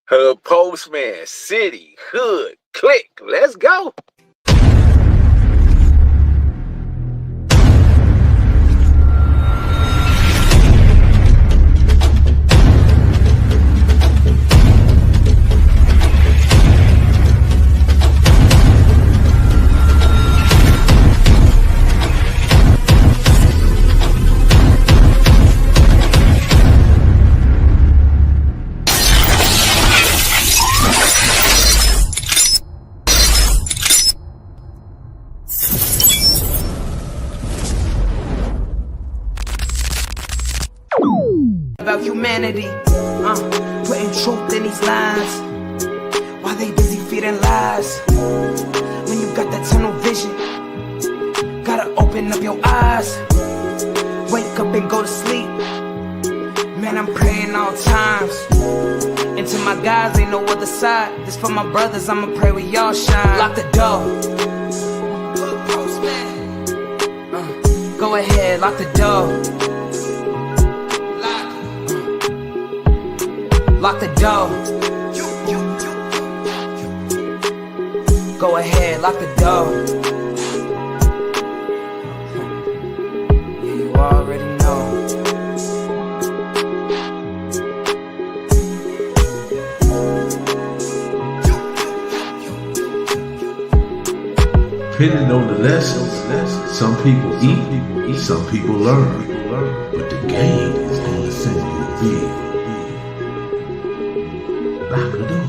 Hood postman, city, hood, click. Let's go. About humanity, putting truth in these lines while they busy feeding lies. When you got that tunnel vision, gotta open up your eyes. Wake up and go to sleep. Man, I'm praying all times. And to my guys, ain't no other side. This for my brothers, I'ma pray we all shine. Lock the door. Go ahead, lock the door. Lock the door. Go ahead, lock the door. Yeah, you already know. Depending on the lessons, some people eat, some people learn. But the game is going to send you a bill. Lock the door.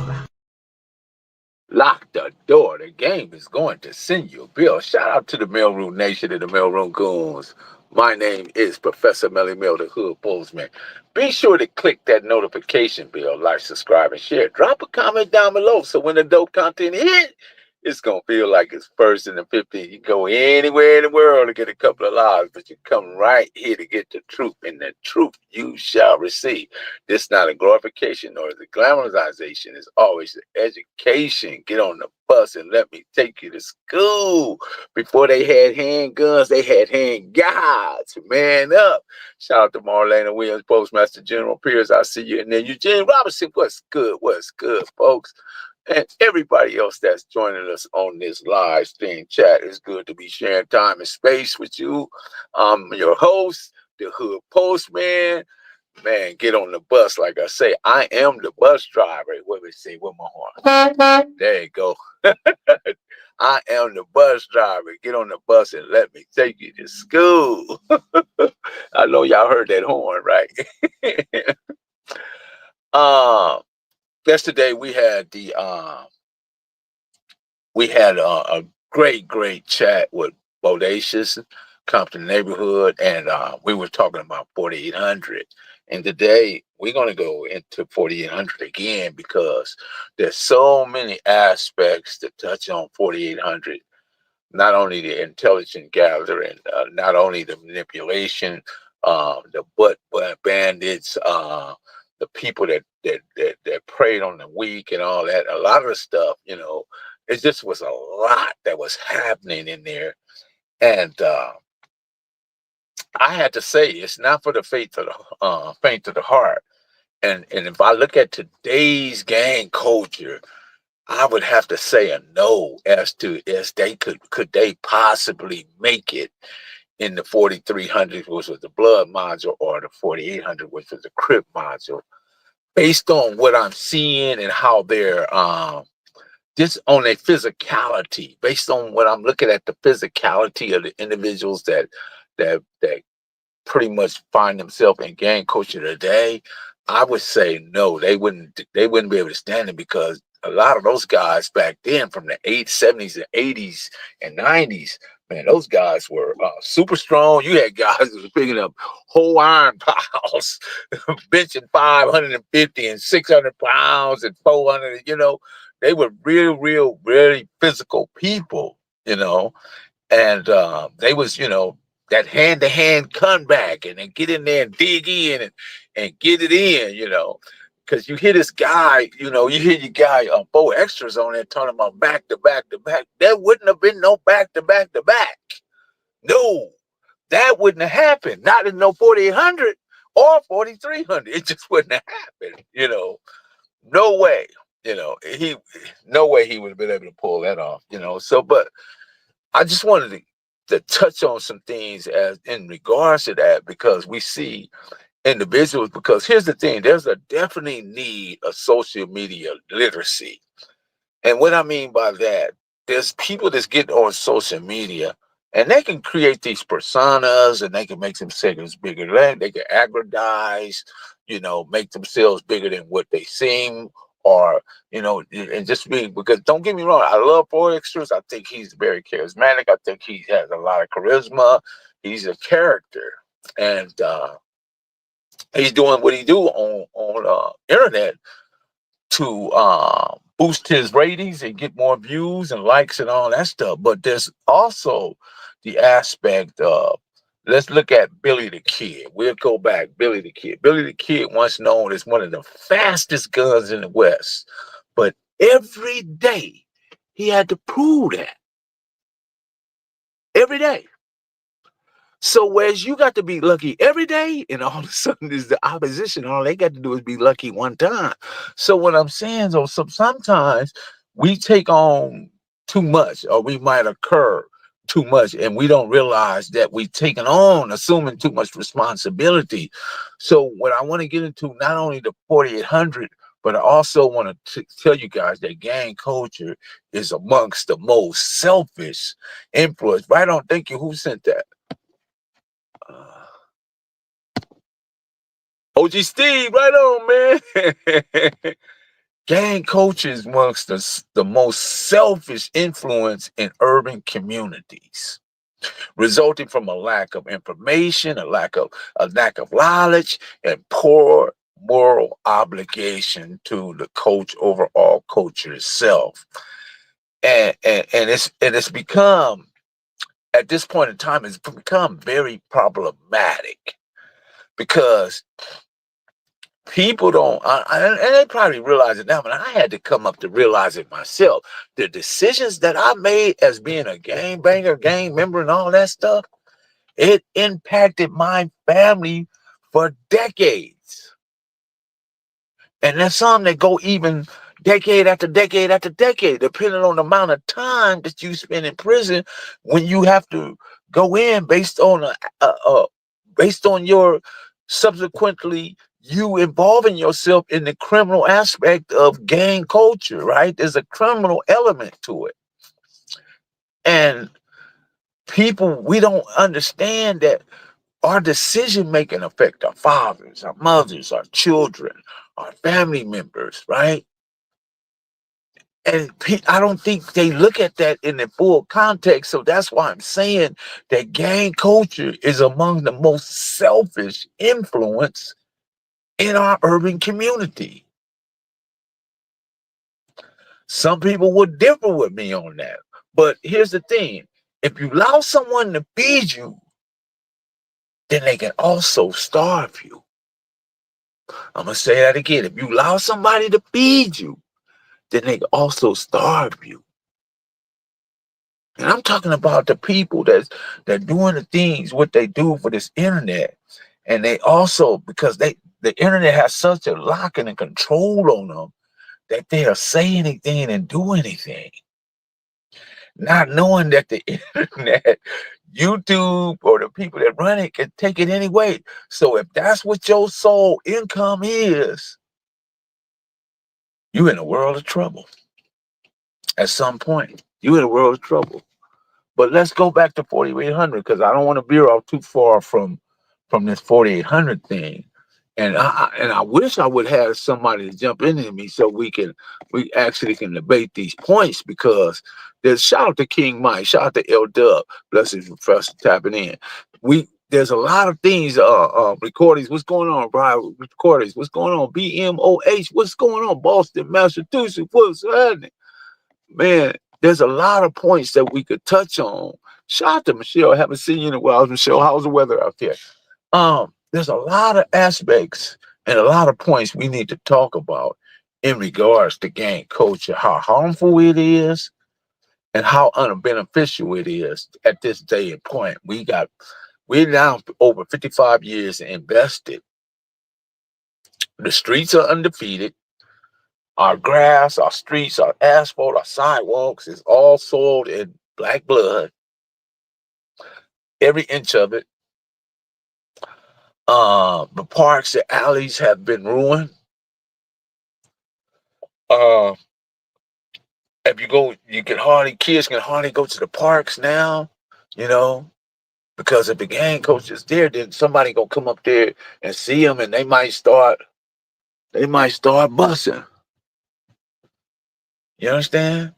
Lock the door. The game is going to send you a bill. Shout out to the Mailroom Nation and the Mailroom Goons. My name is Professor Melly Mill, the Hood Postman. Be sure to click that notification bell, like, subscribe, and share. Drop a comment down below so when the dope content hit, it's going to feel like it's first in the 15. You can go anywhere in the world to get a couple of lives, but you come right here to get the truth, and the truth you shall receive. This is not a glorification nor is a glamorization. It's always an education. Get on the bus and let me take you to school. Before they had handguns, they had hand guides. Man up. Shout out to Marlena Williams, Postmaster General Pierce. I see you. And then Eugene Robinson. What's good? What's good, folks? And everybody else that's joining us on this live stream chat. It's good to be sharing time and space with you. I'm your host, the Hood Postman. Man, get on the bus. Like I say, I am the bus driver. What we say with my horn? There you go. I am the bus driver. Get on the bus and let me take you to school. I know y'all heard that horn, right? Yesterday we had a great chat with Bodacious, Compton Neighborhood, and we were talking about 4800. And today we're going to go into 4800 again because there's so many aspects to touch on 4800. Not only the intelligence gathering, not only the manipulation, the butt bandits, the people that preyed on the weak and all that. A lot of the stuff, it just was a lot that was happening in there. And I had to say, it's not for the faint of the heart. And if I look at today's gang culture, I would have to say a no as they could they possibly make it in the 4300, which was the blood module, or the 4800, which was the CRIPS module, based on what I'm seeing and how they're just on their physicality, based on what I'm looking at, the physicality of the individuals that pretty much find themselves in gang culture today, I would say no, they wouldn't be able to stand it, because a lot of those guys back then from the 70s and 80s and 90s, man, those guys were super strong. You had guys who were picking up whole iron piles, benching 550 and 600 pounds and 400, they were really physical people, and they was, that hand-to-hand comeback, and then get in there and dig in and get it in, because you hear this guy, you hear your guy 4 extras on there talking about back to back to back. There wouldn't have been no back to back to back. No, that wouldn't have happened. Not in no 4800 or 4300. It just wouldn't have happened, No way, no way he would have been able to pull that off, So, but I just wanted to touch on some things as in regards to that, because we see individuals, because here's the thing, there's a definitely need of social media literacy. And what I mean by that, there's people that's getting on social media and they can create these personas and they can make themselves bigger than they can aggrandize, make themselves bigger than what they seem, or, and just being, because don't get me wrong, I love Forex. I think he's very charismatic. I think he has a lot of charisma. He's a character. And he's doing what he do on internet to boost his ratings and get more views and likes and all that stuff. But there's also the aspect of, let's look at Billy the Kid. We'll go back. Billy the Kid. Billy the Kid, once known as one of the fastest guns in the West, but every day he had to prove that. Every day. So whereas you got to be lucky every day, and all of a sudden is the opposition, all they got to do is be lucky one time. So what I'm saying, though, sometimes we take on too much, or we might occur too much, and we don't realize that we've taken on, assuming too much responsibility. So what I want to get into, not only the 4800, but I also want to tell you guys that gang culture is amongst the most selfish influence. Right on, thank you. Who sent that? OG Steve, right on, man. Gang culture is amongst the most selfish influence in urban communities, resulting from a lack of information, a lack of knowledge, and poor moral obligation to the overall culture itself. And it's become, at this point in time, it's become very problematic, because people don't, and they probably realize it now, but I had to come up to realize it myself. The decisions that I made as being a gang banger, gang member, and all that stuff, it impacted my family for decades. And there's some that go even decade after decade after decade, depending on the amount of time that you spend in prison, when you have to go in based on based on your subsequently you involving yourself in the criminal aspect of gang culture, right? There's a criminal element to it. And people, we don't understand that our decision making affect our fathers, our mothers, our children, our family members, right? And I don't think they look at that in the full context. So that's why I'm saying that gang culture is among the most selfish influence in our urban community. Some people would differ with me on that. But here's the thing. If you allow someone to feed you, then they can also starve you. I'm going to say that again. If you allow somebody to feed you, then they can also starve you. And I'm talking about the people that doing the things, what they do for this internet. And they also, because the internet has such a locking and control on them, that they'll say anything and do anything, not knowing that the internet, YouTube, or the people that run it can take it anyway. So if that's what your sole income is, you're in a world of trouble. At some point, you're in a world of trouble. But let's go back to 4800, because I don't want to veer off too far from this 4800 thing. And I wish I would have somebody to jump into me so we actually can debate these points, because there's, shout out to King Mike, shout out to L Dub, blessings Professor tapping in. There's a lot of things, recordings. What's going on, Brian? Recordings. What's going on? BMOH. What's going on? Boston, Massachusetts. What's happening? Man, there's a lot of points that we could touch on. Shout out to Michelle. I haven't seen you in a while. Michelle, how's the weather out there? There's a lot of aspects and a lot of points we need to talk about in regards to gang culture, how harmful it is and how unbeneficial it is at this day and point. We're now over 55 years invested. The streets are undefeated. Our grass, our streets, our asphalt, our sidewalks is all soiled in black blood. Every inch of it. The parks, the alleys have been ruined. Uh, if you go, kids can hardly go to the parks now, you know, because if the gang coach is there, then somebody gonna come up there and see them, and they might start busting. You understand?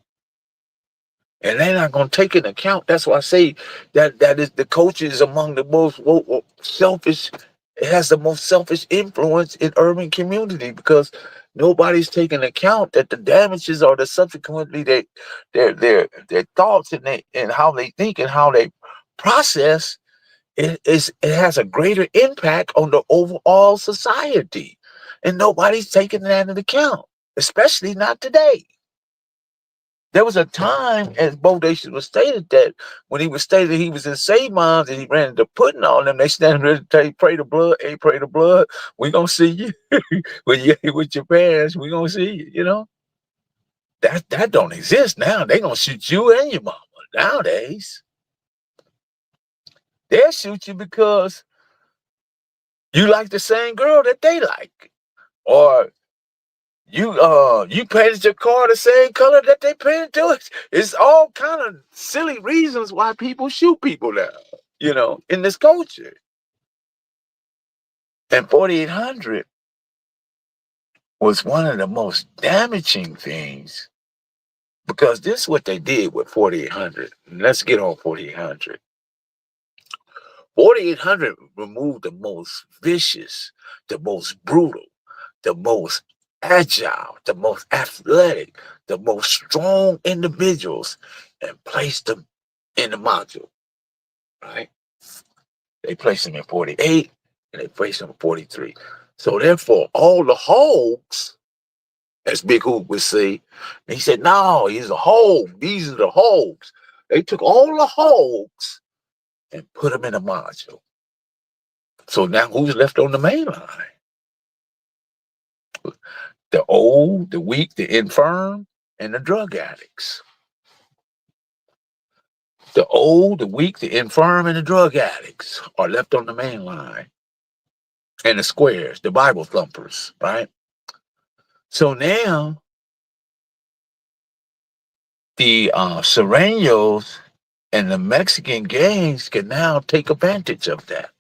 And they're not going to take into account. That's why I say that is the coaches among the most selfish. It has the most selfish influence in urban community because nobody's taking account that the damages or the subsequently their thoughts and how they think and how they process it has a greater impact on the overall society, and nobody's taking that into account, especially not today. There was a time, as Bodacious was stated, that when he was stated he was in Save Moms and he ran into putting on them, they stand ready to tell you, pray the blood, hey, pray the blood. We gonna see you when you with your parents. We gonna see you. You know that don't exist now. They gonna shoot you and your mama nowadays. They'll shoot you because you like the same girl that they like, or you painted your car the same color that they painted to it. It's all kind of silly reasons why people shoot people now, in this culture. And 4800 was one of the most damaging things because this is what they did with 4800. Let's get on 4800. 4800 removed the most vicious, the most brutal, the most agile, the most athletic, the most strong individuals and placed them in the module, right? They placed them in 48 and they placed them in 43. So therefore, all the hogs, as Big Hoop would say, he said, no, he's a hog. These are the hogs. They took all the hogs and put them in a module. So now who's left on the main line? The old, the weak, the infirm, and the drug addicts. The old, the weak, the infirm, and the drug addicts are left on the main line. And the squares, the Bible thumpers, right? So now the Serranos and the Mexican gangs can now take advantage of that.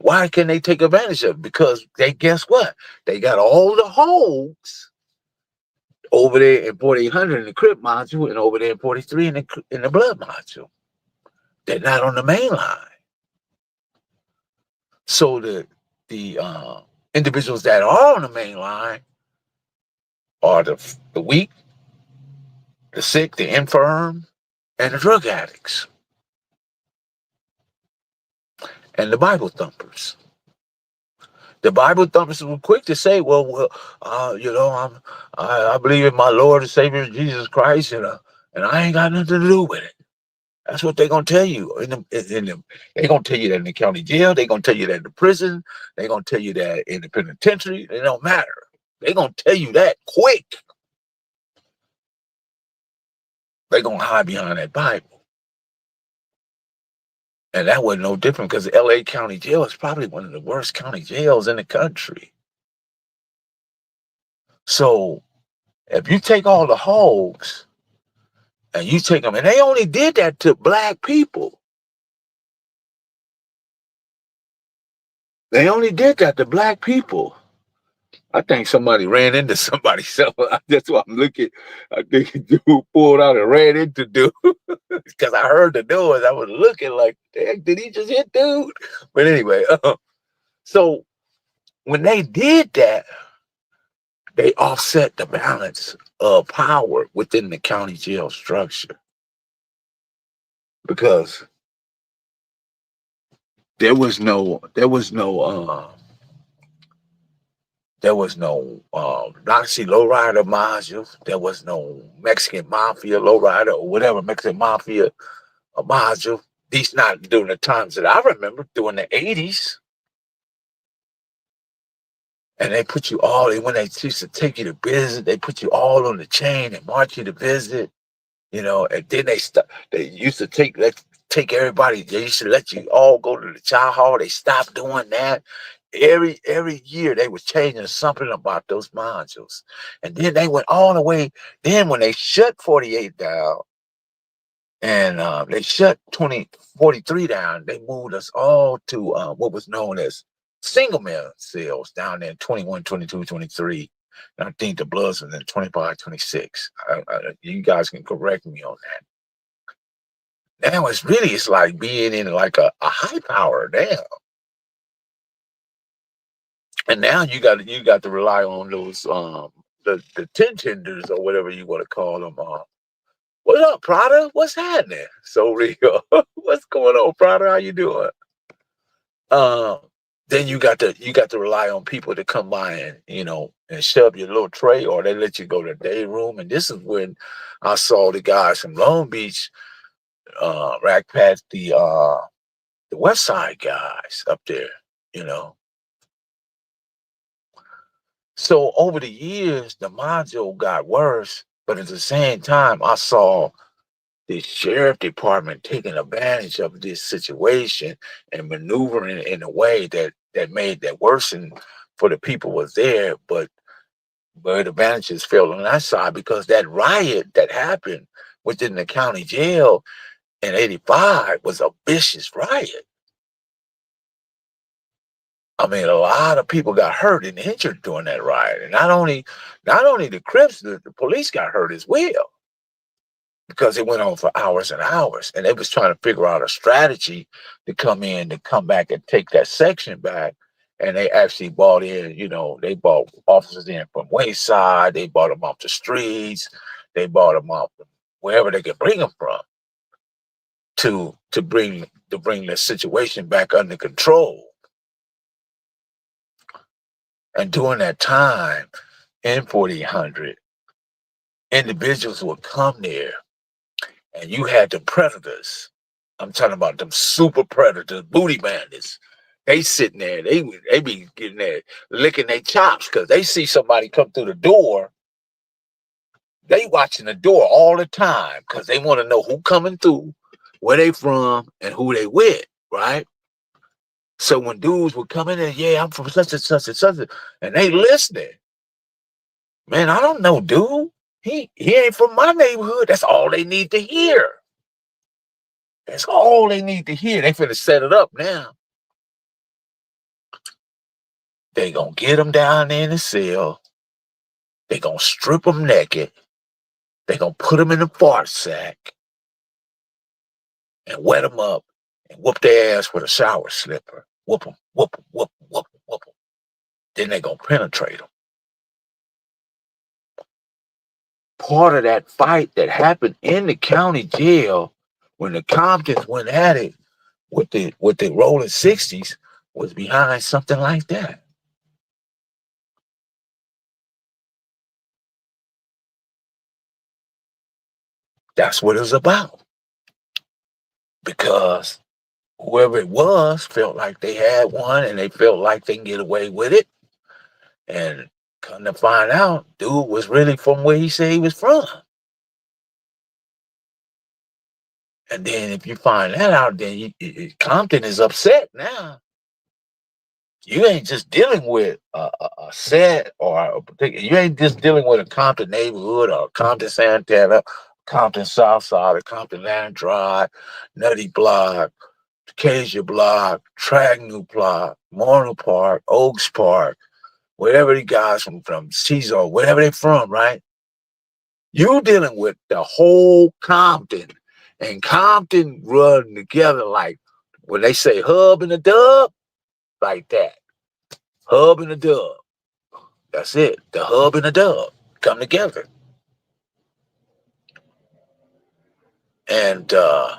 Why can they take advantage of it? Because guess what? They got all the holes over there in 4800 in the CRIP module and over there in 43 in the blood module. They're not on the main line. So the individuals that are on the main line are the weak, the sick, the infirm, and the drug addicts. And the Bible thumpers. The Bible thumpers were quick to say, I believe in my Lord and Savior Jesus Christ, and I ain't got nothing to do with it. That's what they're gonna tell you. They're gonna tell you that in the county jail. They're gonna tell you that in the prison. They're gonna tell you that in the penitentiary. It don't matter. They're gonna tell you that quick. They're gonna hide behind that Bible. And that wasn't no different because the LA County Jail is probably one of the worst county jails in the country. So if you take all the hogs and you take them, and they only did that to black people. They only did that to black people. I think somebody ran into somebody. So that's why I'm looking. I think a dude pulled out and ran into dude because I heard the noise. I was looking like, did he just hit dude? But anyway, so when they did that, they offset the balance of power within the county jail structure because there was no Nazi lowrider modules. There was no Mexican mafia lowrider or whatever Mexican mafia module. These not during the times that I remember, during the 80s. And they put you all, when they used to take you to visit, they put you all on the chain and march you to visit, you know, and then they used to take everybody, they used to let you all go to the child hall. They stopped doing that. Every year they was changing something about those modules. And then they went all the way, then when they shut 48 down, and they shut 2043 down. They moved us all to what was known as single male cells down there in 21, 22, 23. And I think the BLOODS was in 25, 26. You guys can correct me on that. Now it's like being in like a high power now. And now you got to rely on those the ten tenders or whatever you want to call them. What up, Prada? What's happening? So real. What's going on, Prada? How you doing? Um, then you got to rely on people to come by and and shove your little tray, or they let you go to the day room. And this is when I saw the guys from Long Beach rack past the West Side guys up there, you know. So over the years, the module got worse, but at the same time, I saw the sheriff department taking advantage of this situation and maneuvering it in a way that made that worsen for the people was there, but the advantages fell on that side because that riot that happened within the county jail in '85 was a vicious riot. I mean, a lot of people got hurt and injured during that riot, and not only the Crips, the police got hurt as well, because it went on for hours and hours, and they was trying to figure out a strategy to come back and take that section back. And they actually bought in, they bought officers in from Wayside, they bought them off the streets, they bought them off wherever they could bring them from to bring the situation back under control. And during that time in 4800, individuals would come there. And you had the predators. I'm talking about them super predators, booty bandits. They sitting there, they be getting there licking their chops because they see somebody come through the door. They watching the door all the time because they want to know who coming through, where they from, and who they with, right? So when dudes would come in there, yeah, I'm from such and such and such, and they listening. Man, I don't know, dude. He ain't from my neighborhood. That's all they need to hear. That's all they need to hear. They finna set it up now. They gonna get them down there in the cell. They gonna strip them naked. They gonna put them in a fart sack and wet them up and whoop their ass with a shower slipper. Whoop them, whoop them, whoop them, whoop them, whoop them. Then they gonna penetrate them. Part of that fight that happened in the county jail when the Comptons went at it with the rolling 60s was behind something like that. That's what it was about. Because whoever it was felt like they had one and they felt like they can get away with it. And come to find out, dude was really from where he said he was from. And then if you find that out, then Compton is upset now. You ain't just dealing with a set or a particular, you ain't just dealing with a Compton neighborhood or Compton Santana, Compton Southside, or Compton Land Drive, Nutty Block, Acacia Block, Tragnew Block, Morno Park, Oaks Park, wherever the guys from CISO, wherever they're from, right? You dealing with the whole Compton, and Compton run together like when they say hub and a dub, like that. Hub and a dub. That's it. The hub and the dub come together. And there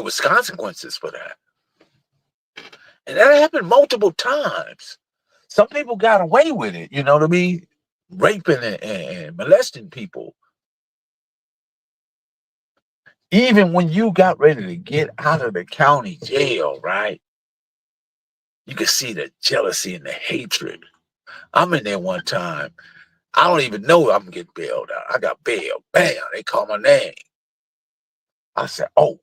was consequences for that. And that happened multiple times. Some people got away with it, you know what I mean? Raping and molesting people. Even when you got ready to get out of the county jail, right? You can see the jealousy and the hatred. I'm in there one time. I don't even know I'm getting bailed out. I got bailed. Bam, they call my name. I said, oh,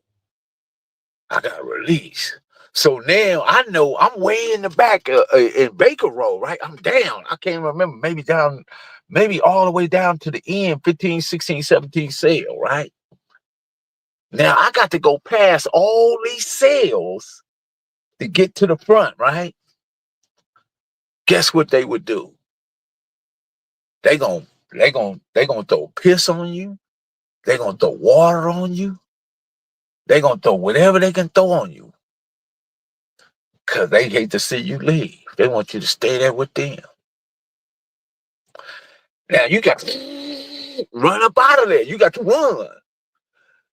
I got released. So now I know I'm way in the back in Baker Road, right? I'm down. I can't remember. Maybe all the way down to the end, 15, 16, 17 cell, right? Now I got to go past all these cells to get to the front, right? Guess what they would do? They gon' throw piss on you. They gonna throw water on you. They gonna throw whatever they can throw on you. Cause they hate to see you leave. They want you to stay there with them. Now you got to run up out of there. You got to run.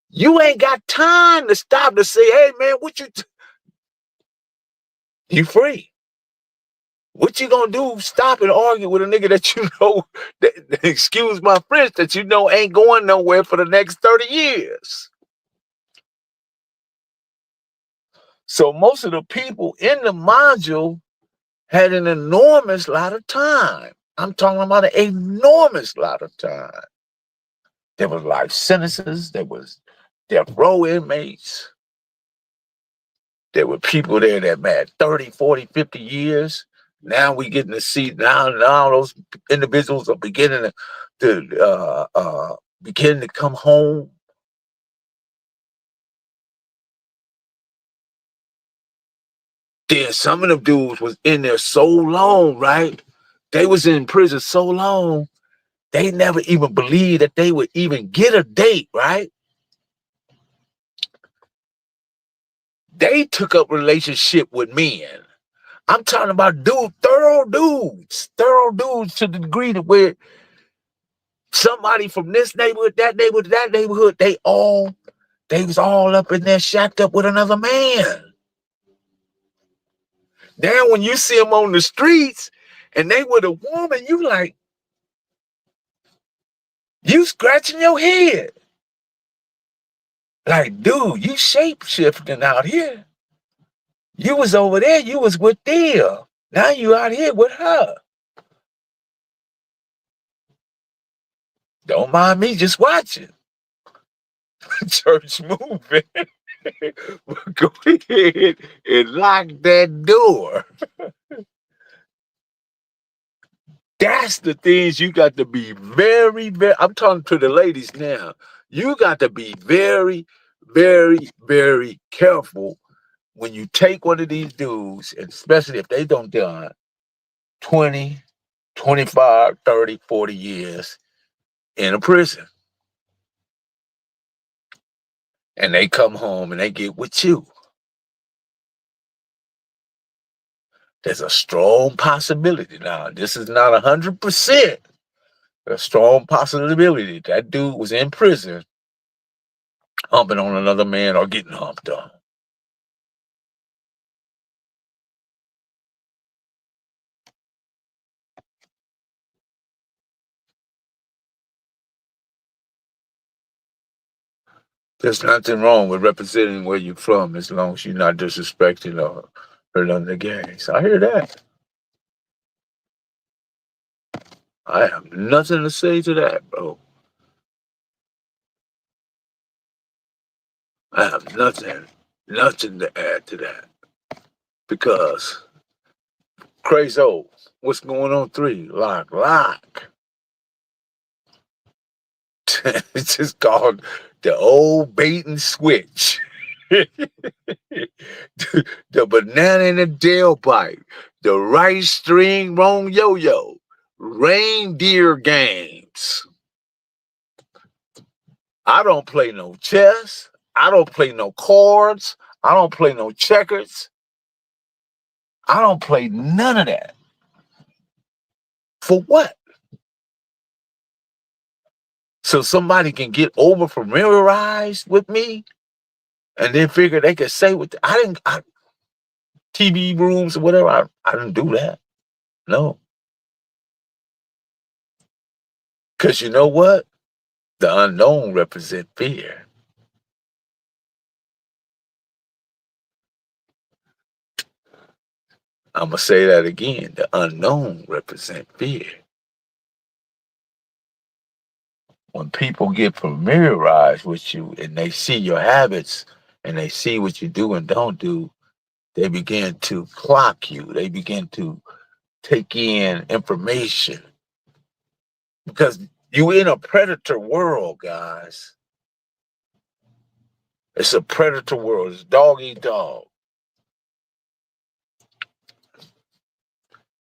You ain't got time to stop to say, hey man, you free. What you gonna do? Stop and argue with a nigga that you know, excuse my French, that you know ain't going nowhere for the next 30 years. So most of the people in the module had an enormous lot of time. I'm talking about an enormous lot of time. There was life sentences. There was death row inmates. There were people there that had 30, 40, 50 years. Now we getting to see, now those individuals are beginning to come home. Then some of them dudes was in there so long, right? They was in prison so long, they never even believed that they would even get a date, right? They took up relationship with men. I'm talking about thorough dudes to the degree to where somebody from this neighborhood, that neighborhood, they was all up in there shacked up with another man. Now when you see them on the streets and they with a woman, you scratching your head. Like, dude, you shape shifting out here. You was over there, you was with them. Now you out here with her. Don't mind me just watching. Church moving. Go ahead and lock that door. That's the things you got to be very, very, I'm talking to the ladies now. You got to be very, very, very careful when you take one of these dudes, and especially if they don't done 20, 25, 30, 40 years in a prison. And they come home and they get with you. There's a strong possibility. Now, this is not 100%. A strong possibility that dude was in prison humping on another man or getting humped on. There's nothing wrong with representing where you're from as long as you're not disrespecting or hurting the gangs. I hear that. I have nothing to say to that, bro. I have nothing to add to that. Because, crazy, what's going on 3? Lock. It's just called the old bait and switch. The banana in the tailpipe, the right string, wrong yo-yo, reindeer games. I don't play no chess. I don't play no cards. I don't play no checkers. I don't play none of that. For what? So somebody can get over familiarized with me and then figure they could say what TV rooms or whatever. I didn't do that. No. Because you know what? The unknown represents fear. I'm going to say that again. The unknown represent fear. When people get familiarized with you and they see your habits and they see what you do and don't do, they begin to clock you. They begin to take in information because you're in a predator world, guys. It's a predator world. It's dog eat dog.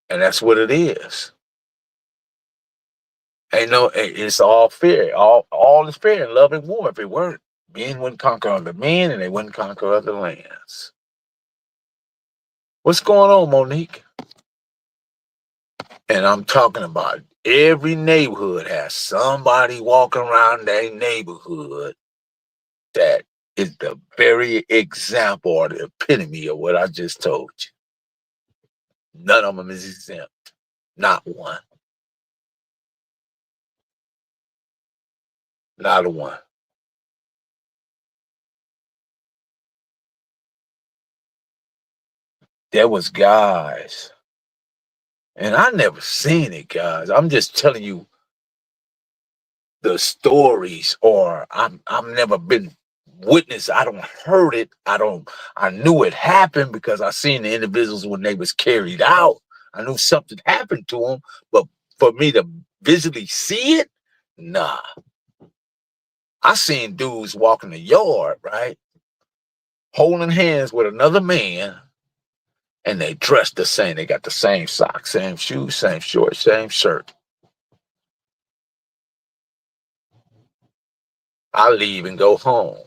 And that's what it is. Ain't no, it's all fear. All is fear and love and war. If it weren't, men wouldn't conquer other men and they wouldn't conquer other lands. What's going on, Monique? And I'm talking about every neighborhood has somebody walking around their neighborhood that is the very example or the epitome of what I just told you. None of them is exempt. Not one. Not a one. There was guys, and I never seen it, guys. I'm just telling you the stories, or I've never been witness. I don't heard it. I knew it happened because I seen the individuals when they was carried out. I knew something happened to them, but for me to visually see it, nah. I seen dudes walking the yard, right? Holding hands with another man, and they dressed the same. They got the same socks, same shoes, same shorts, same shirt. I leave and go home.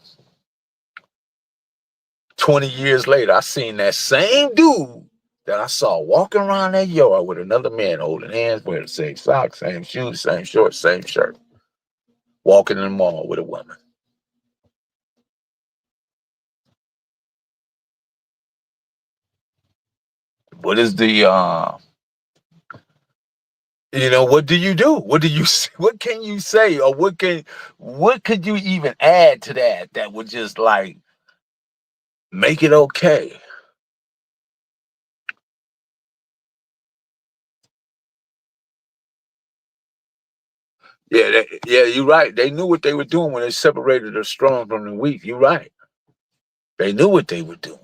20 years later, I seen that same dude that I saw walking around that yard with another man holding hands, wearing the same socks, same shoes, same shorts, same shirt, walking in the mall with a woman. What is the what do you do? What can you say, or what could you even add to that would just like make it okay? Yeah, you're right. They knew what they were doing when they separated the strong from the weak. You're right. They knew what they were doing.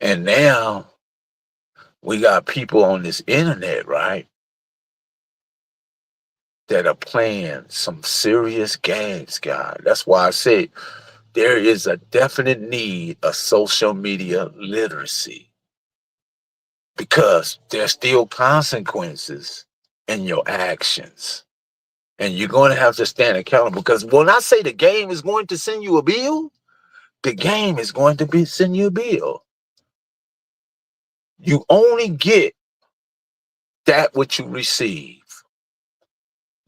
And now we got people on this internet, right, that are playing some serious games, guys. That's why I say there is a definite need of social media literacy because there's still consequences in your actions. And you're going to have to stand accountable because when I say the game is going to send you a bill, the game is going to send you a bill. You only get that what you receive.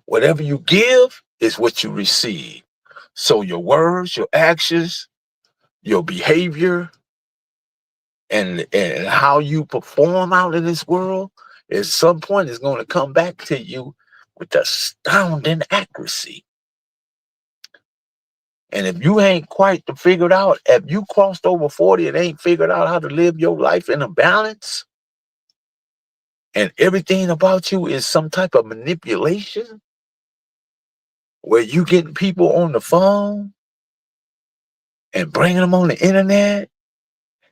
Whatever you give is what you receive. So your words, your actions, your behavior, and how you perform out in this world, at some point is going to come back to you with astounding accuracy. And if you ain't quite figured out, if you crossed over 40 and ain't figured out how to live your life in a balance, and everything about you is some type of manipulation, where you getting people on the phone and bringing them on the internet,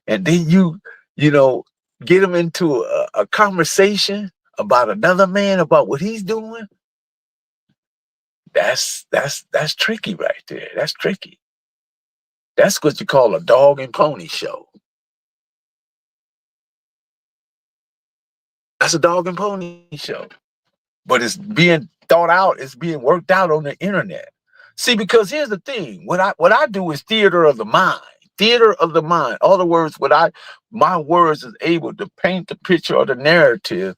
and then you know, get them into a conversation about another man, about what he's doing. That's tricky right there. That's tricky. That's what you call a dog and pony show. That's a dog and pony show. But it's being thought out, it's being worked out on the internet. See, because here's the thing. What I do is theater of the mind. Theater of the mind. In other words, my words is able to paint the picture or the narrative,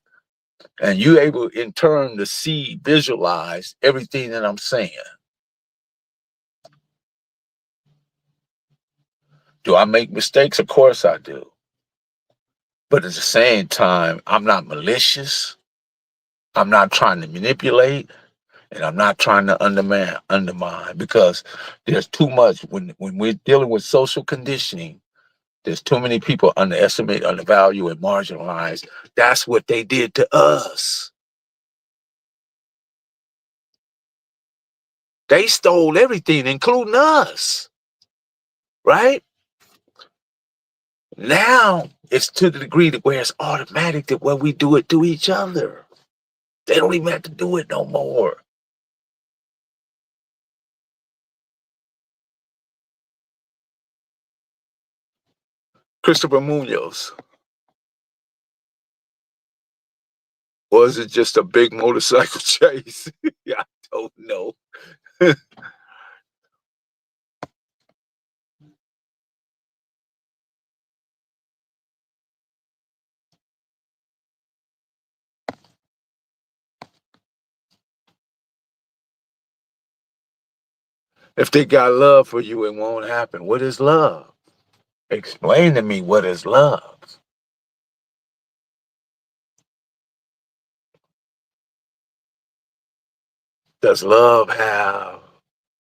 and you able in turn to see, visualize everything that I'm saying. Do I make mistakes? Of course I do. But at the same time, I'm not malicious. I'm not trying to manipulate, and I'm not trying to undermine because there's too much when we're dealing with social conditioning. There's too many people underestimate, undervalue, and marginalized. That's what they did to us. They stole everything, including us. Right? Now it's to the degree that where it's automatic that where we do it to each other. They don't even have to do it no more. Christopher Munoz. Was it just a big motorcycle chase? I don't know. If they got love for you, it won't happen. What is love? Explain to me what is love. Does love have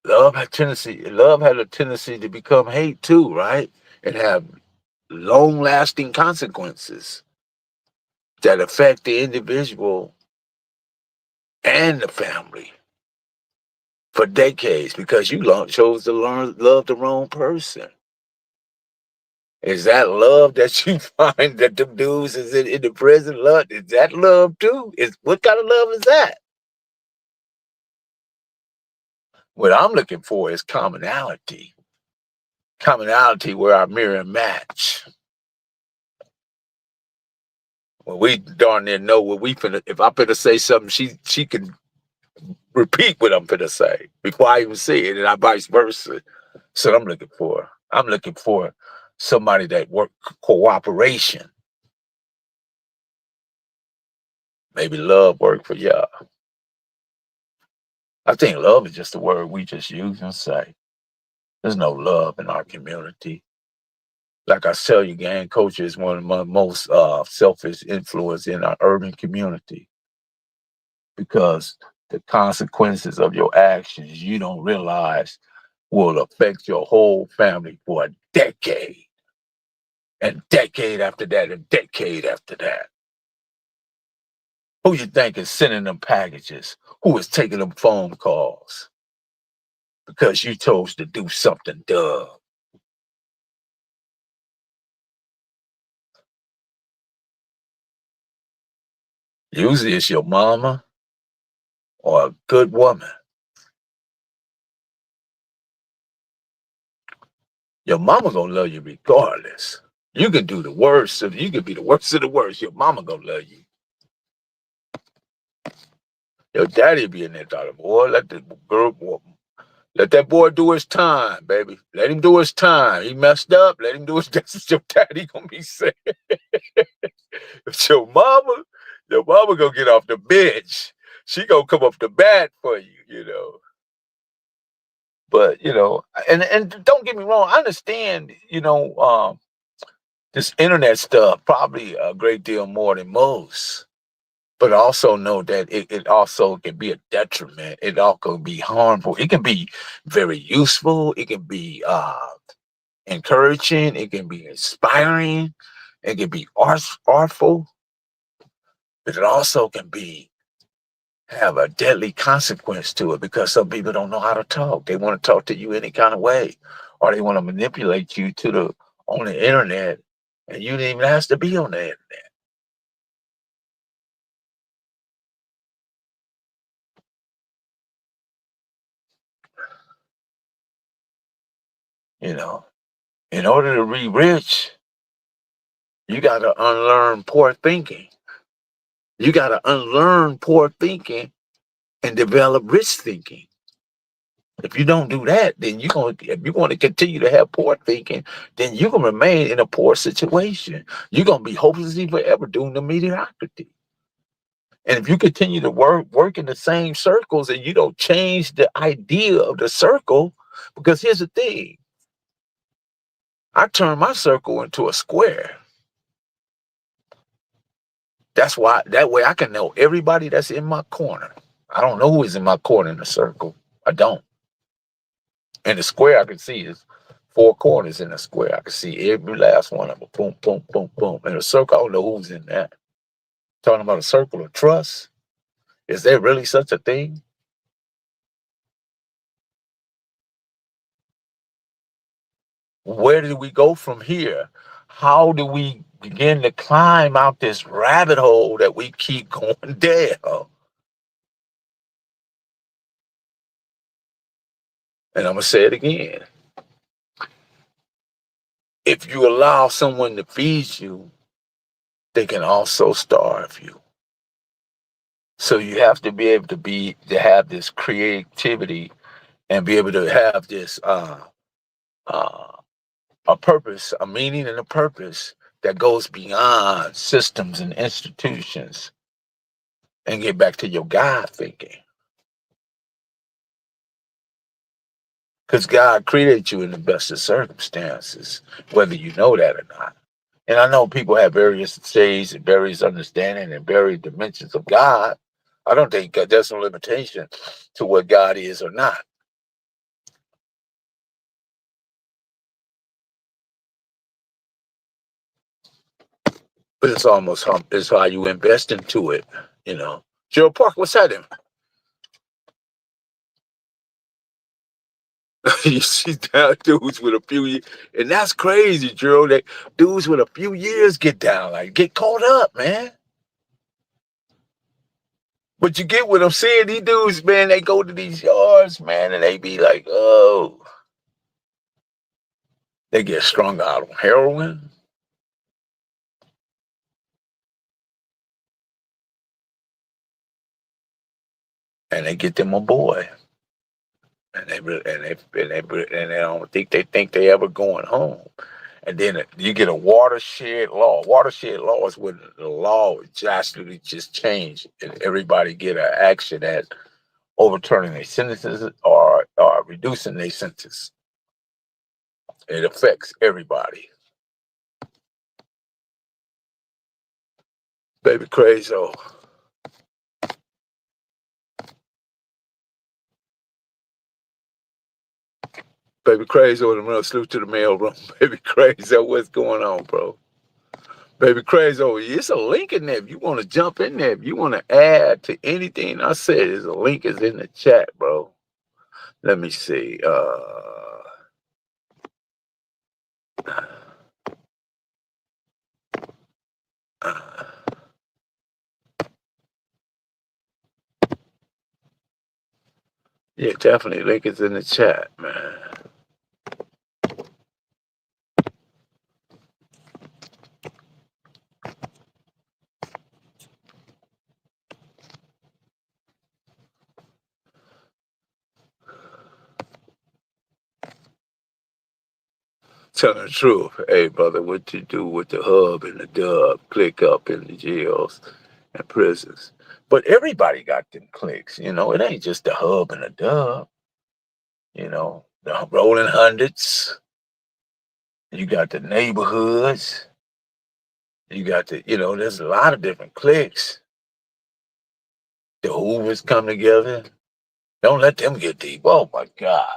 love had a tendency to become hate too, right? And have long-lasting consequences that affect the individual and the family for decades because you chose to love the wrong person. Is that love that you find that them dudes is in the prison? Love, is that love too? What kind of love is that? What I'm looking for is commonality. Commonality where I mirror and match. When we darn near know what we finna, if I finna say something, she can repeat what I'm finna say before I even say it, and I vice versa. So I'm looking for. I'm looking for somebody that work cooperation. Maybe love work for y'all. I think love is just a word we just use and say. There's no love in our community. Like I tell you, gang culture is one of my most selfish influence in our urban community because the consequences of your actions you don't realize will affect your whole family for a decade. And decade after that, and decade after that. Who you think is sending them packages? Who is taking them phone calls? Because you chose to do something dumb. Usually it's your mama or a good woman. Your mama gonna love you regardless. You can do the worst, you can be the worst of the worst. Your mama gonna love you. Your daddy be in there talking, boy, let that boy do his time, baby. Let him do his time. He messed up. Let him do his. That's what your daddy gonna be saying. If your mama gonna get off the bench. She gonna come up to bat for you, you know. But and don't get me wrong. I understand, this internet stuff probably a great deal more than most. But also know that it also can be a detriment. It all can be harmful. It can be very useful. It can be encouraging. It can be inspiring. It can be artful. But it also can have a deadly consequence to it because some people don't know how to talk. They want to talk to you any kind of way, or they want to manipulate you on the internet, and you didn't even have to be on the internet. In order to be rich, you got to unlearn poor thinking. You got to unlearn poor thinking and develop rich thinking. If you don't do that, then if you're going to continue to have poor thinking, then you're going to remain in a poor situation. You're going to be hopelessly forever doomed to mediocrity. And if you continue to work in the same circles and you don't change the idea of the circle, because here's the thing, I turn my circle into a square. That way I can know everybody that's in my corner. I don't know who is in my corner in the circle. I don't. In the square, I can see is four corners in a square. I can see every last one of them. Boom, boom, boom, boom. In a circle, I don't know who's in that. Talking about a circle of trust. Is there really such a thing? Where do we go from here? How do we begin to climb out this rabbit hole that we keep going down? And I'm going to say it again. If you allow someone to feed you, they can also starve you. So you have to be able to have this creativity and be able to have this a purpose, a meaning and a purpose that goes beyond systems and institutions, and get back to your God thinking. Because God created you in the best of circumstances, whether you know that or not. And I know people have various shades and various understanding and various dimensions of God. I don't think there's no limitation to what God is or not. But it's almost it's how you invest into it, you know. Gerald Park, what's that in? You see down dudes with a few years, and that's crazy, Gerald. That dudes with a few years get down, like get caught up, man. But you get what I'm saying. These dudes, man, they go to these yards, man, and they be like, oh, they get strung out on heroin. And they get them a boy. And they don't think they ever going home. And then you get a watershed law. Watershed law is when the law drastically just changed and everybody get an action at overturning their sentences or reducing their sentence. It affects everybody. Baby crazy. Baby crazy with a real salute to the mail room. Baby crazy, what's going on, bro? Baby crazy, it's a link in there. If you want to jump in there, if you want to add to anything I said, there's a link is in the chat, bro. Let me see. Yeah, definitely. Link is in the chat, man. Telling the truth. Hey, brother, what you do with the hub and the dub, click up in the jails and prisons. But everybody got them clicks, you know. It ain't just the hub and the dub, you know. The rolling hundreds. You got the neighborhoods. You got the, you know, there's a lot of different cliques. The Hoovers come together. Don't let them get deep. Oh my God.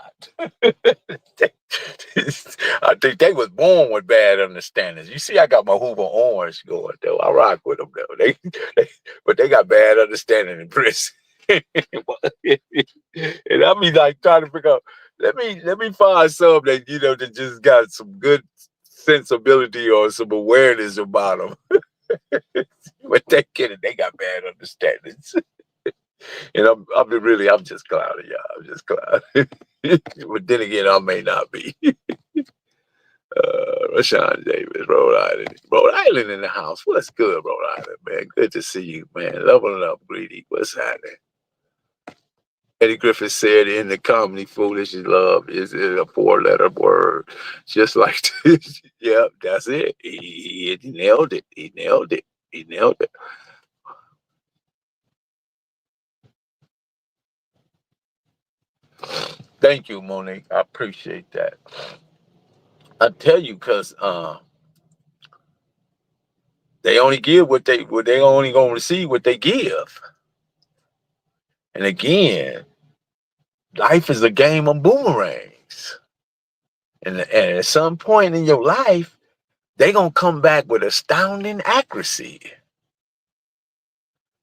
I think they was born with bad understandings. You see, I got my Hoover orange going though. I rock with them though. But they got bad understanding in prison. And I be like trying to figure out. Let me find some that that just got some good sensibility or some awareness about them. But they got bad understandings. And I'm just clowning y'all. I'm just clowning. But then again, I may not be. Rashawn Davis, Rhode Island. Rhode Island in the house. What's good, Rhode Island, man? Good to see you, man. Leveling up, Greedy. What's happening? Eddie Griffin said in the comedy, foolish love is a four-letter word. Just like this. Yep, that's it. He nailed it. He nailed it. He nailed it. Thank you, Monique. I appreciate that. I tell you, because they only give what they only gonna receive what they give. And again, life is a game of boomerangs. And at some point in your life, they're going to come back with astounding accuracy.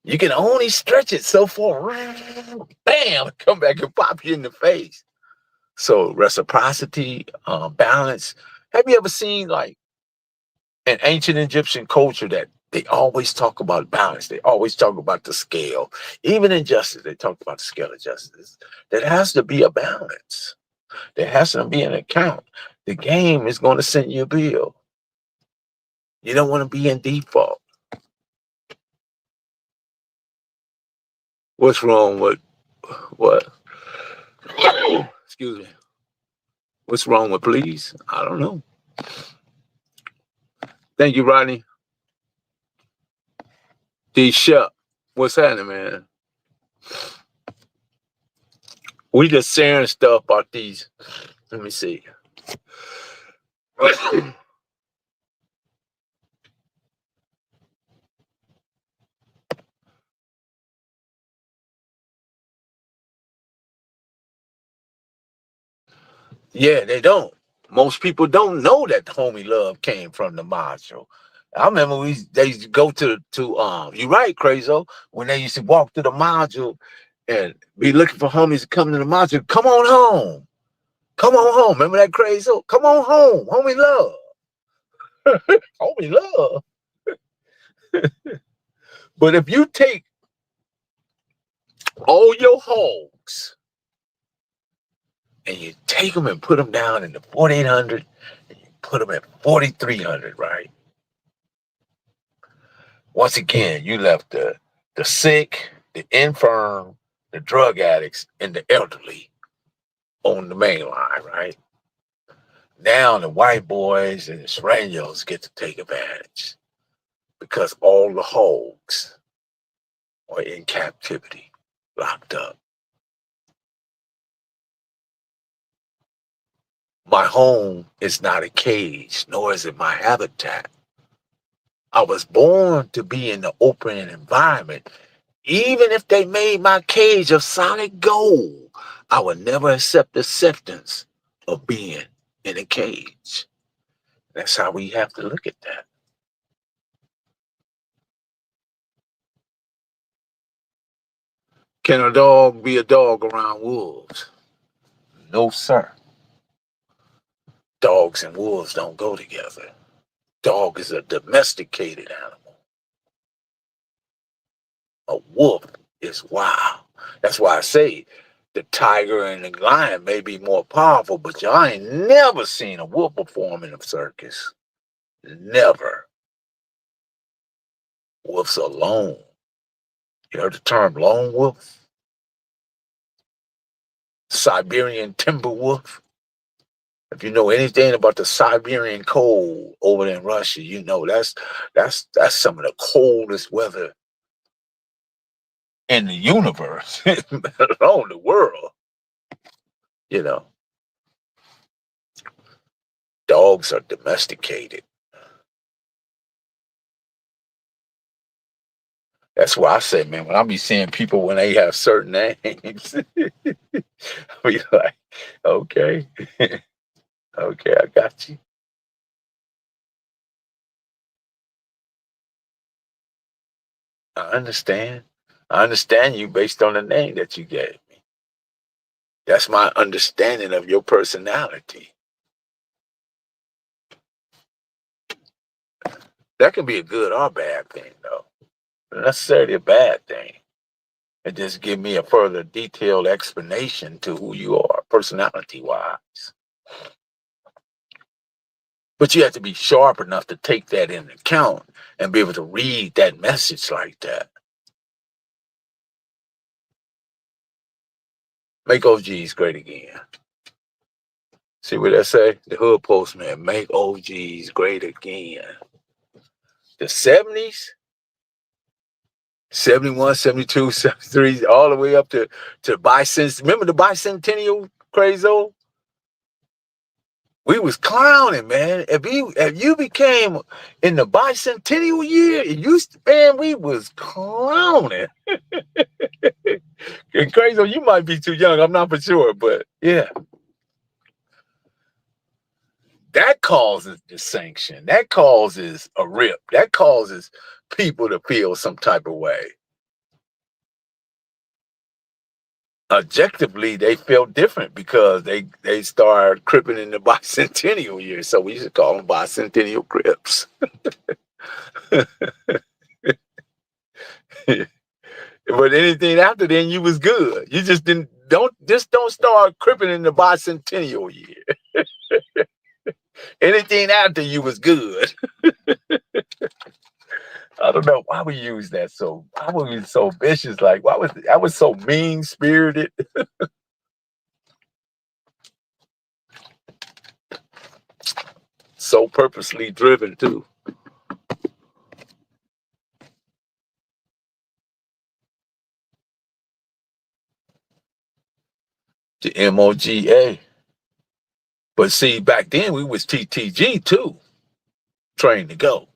You can only stretch it so far. Bam, come back and pop you in the face. So reciprocity, balance. Have you ever seen like an ancient Egyptian culture that they always talk about balance? They always talk about the scale. Even in justice, they talk about the scale of justice. There has to be a balance. There has to be an account. The game is going to send you a bill. You don't want to be in default. What's wrong with what? Excuse me. What's wrong with please? I don't know. Thank you, Rodney. D Shep. What's happening, man? We just sharing stuff about these. Let me see. Yeah, they don't. Most people don't know that homie love came from the module. I remember they used to go to you're right, Crazo, when they used to walk through the module and be looking for homies to come to the module. Come on home. Come on home. Remember that, Crazo? Come on home. Homie love. Homie love. But if you take all your hogs and you take them and put them down in the 4800 and you put them at 4300, right? Once again, you left the sick, the infirm, the drug addicts, and the elderly on the main line, right? Now the white boys and the Serranos get to take advantage because all the hogs are in captivity, locked up. My home is not a cage, nor is it my habitat. I was born to be in the open environment. Even if they made my cage of solid gold, I would never accept the acceptance of being in a cage. That's how we have to look at that. Can a dog be a dog around wolves? No, sir. Dogs and wolves don't go together. Dog is a domesticated animal. A wolf is wild. That's why I say the tiger and the lion may be more powerful, but y'all ain't never seen a wolf perform in a circus. Never. Wolves are lone. You heard the term lone wolf? Siberian timber wolf? If you know anything about the Siberian cold over there in Russia, you know that's some of the coldest weather in the universe, let alone the world. You know, dogs are domesticated. That's why I say, man, when I be seeing people when they have certain names, I be like, okay, okay, I got you. I understand. I understand you based on the name that you gave me. That's my understanding of your personality. That can be a good or bad thing, though. Not necessarily a bad thing. It just give me a further detailed explanation to who you are, personality-wise. But you have to be sharp enough to take that into account and be able to read that message like that. Make OGs great again. See what that say? The Hood Postman, make OGs great again. The 70s, 71, 72, 73, all the way up to bicentennial. Remember the bicentennial crazo? We was clowning, man. If you became in the bicentennial year, man, we was clowning. And crazy, you might be too young. I'm not for sure, but yeah. that causes dissension. That causes a rip. That causes people to feel some type of way. Objectively, they feel different because they start cripping in the bicentennial year. So we used to call them bicentennial crips. But anything after then, you was good. You just don't start cripping in the bicentennial year. Anything after you was good. I don't know why we use that so. Why were we so vicious? Like, why was I was so mean spirited? So purposely driven too. The MOGA. But see, back then we was TTG too. Train to go.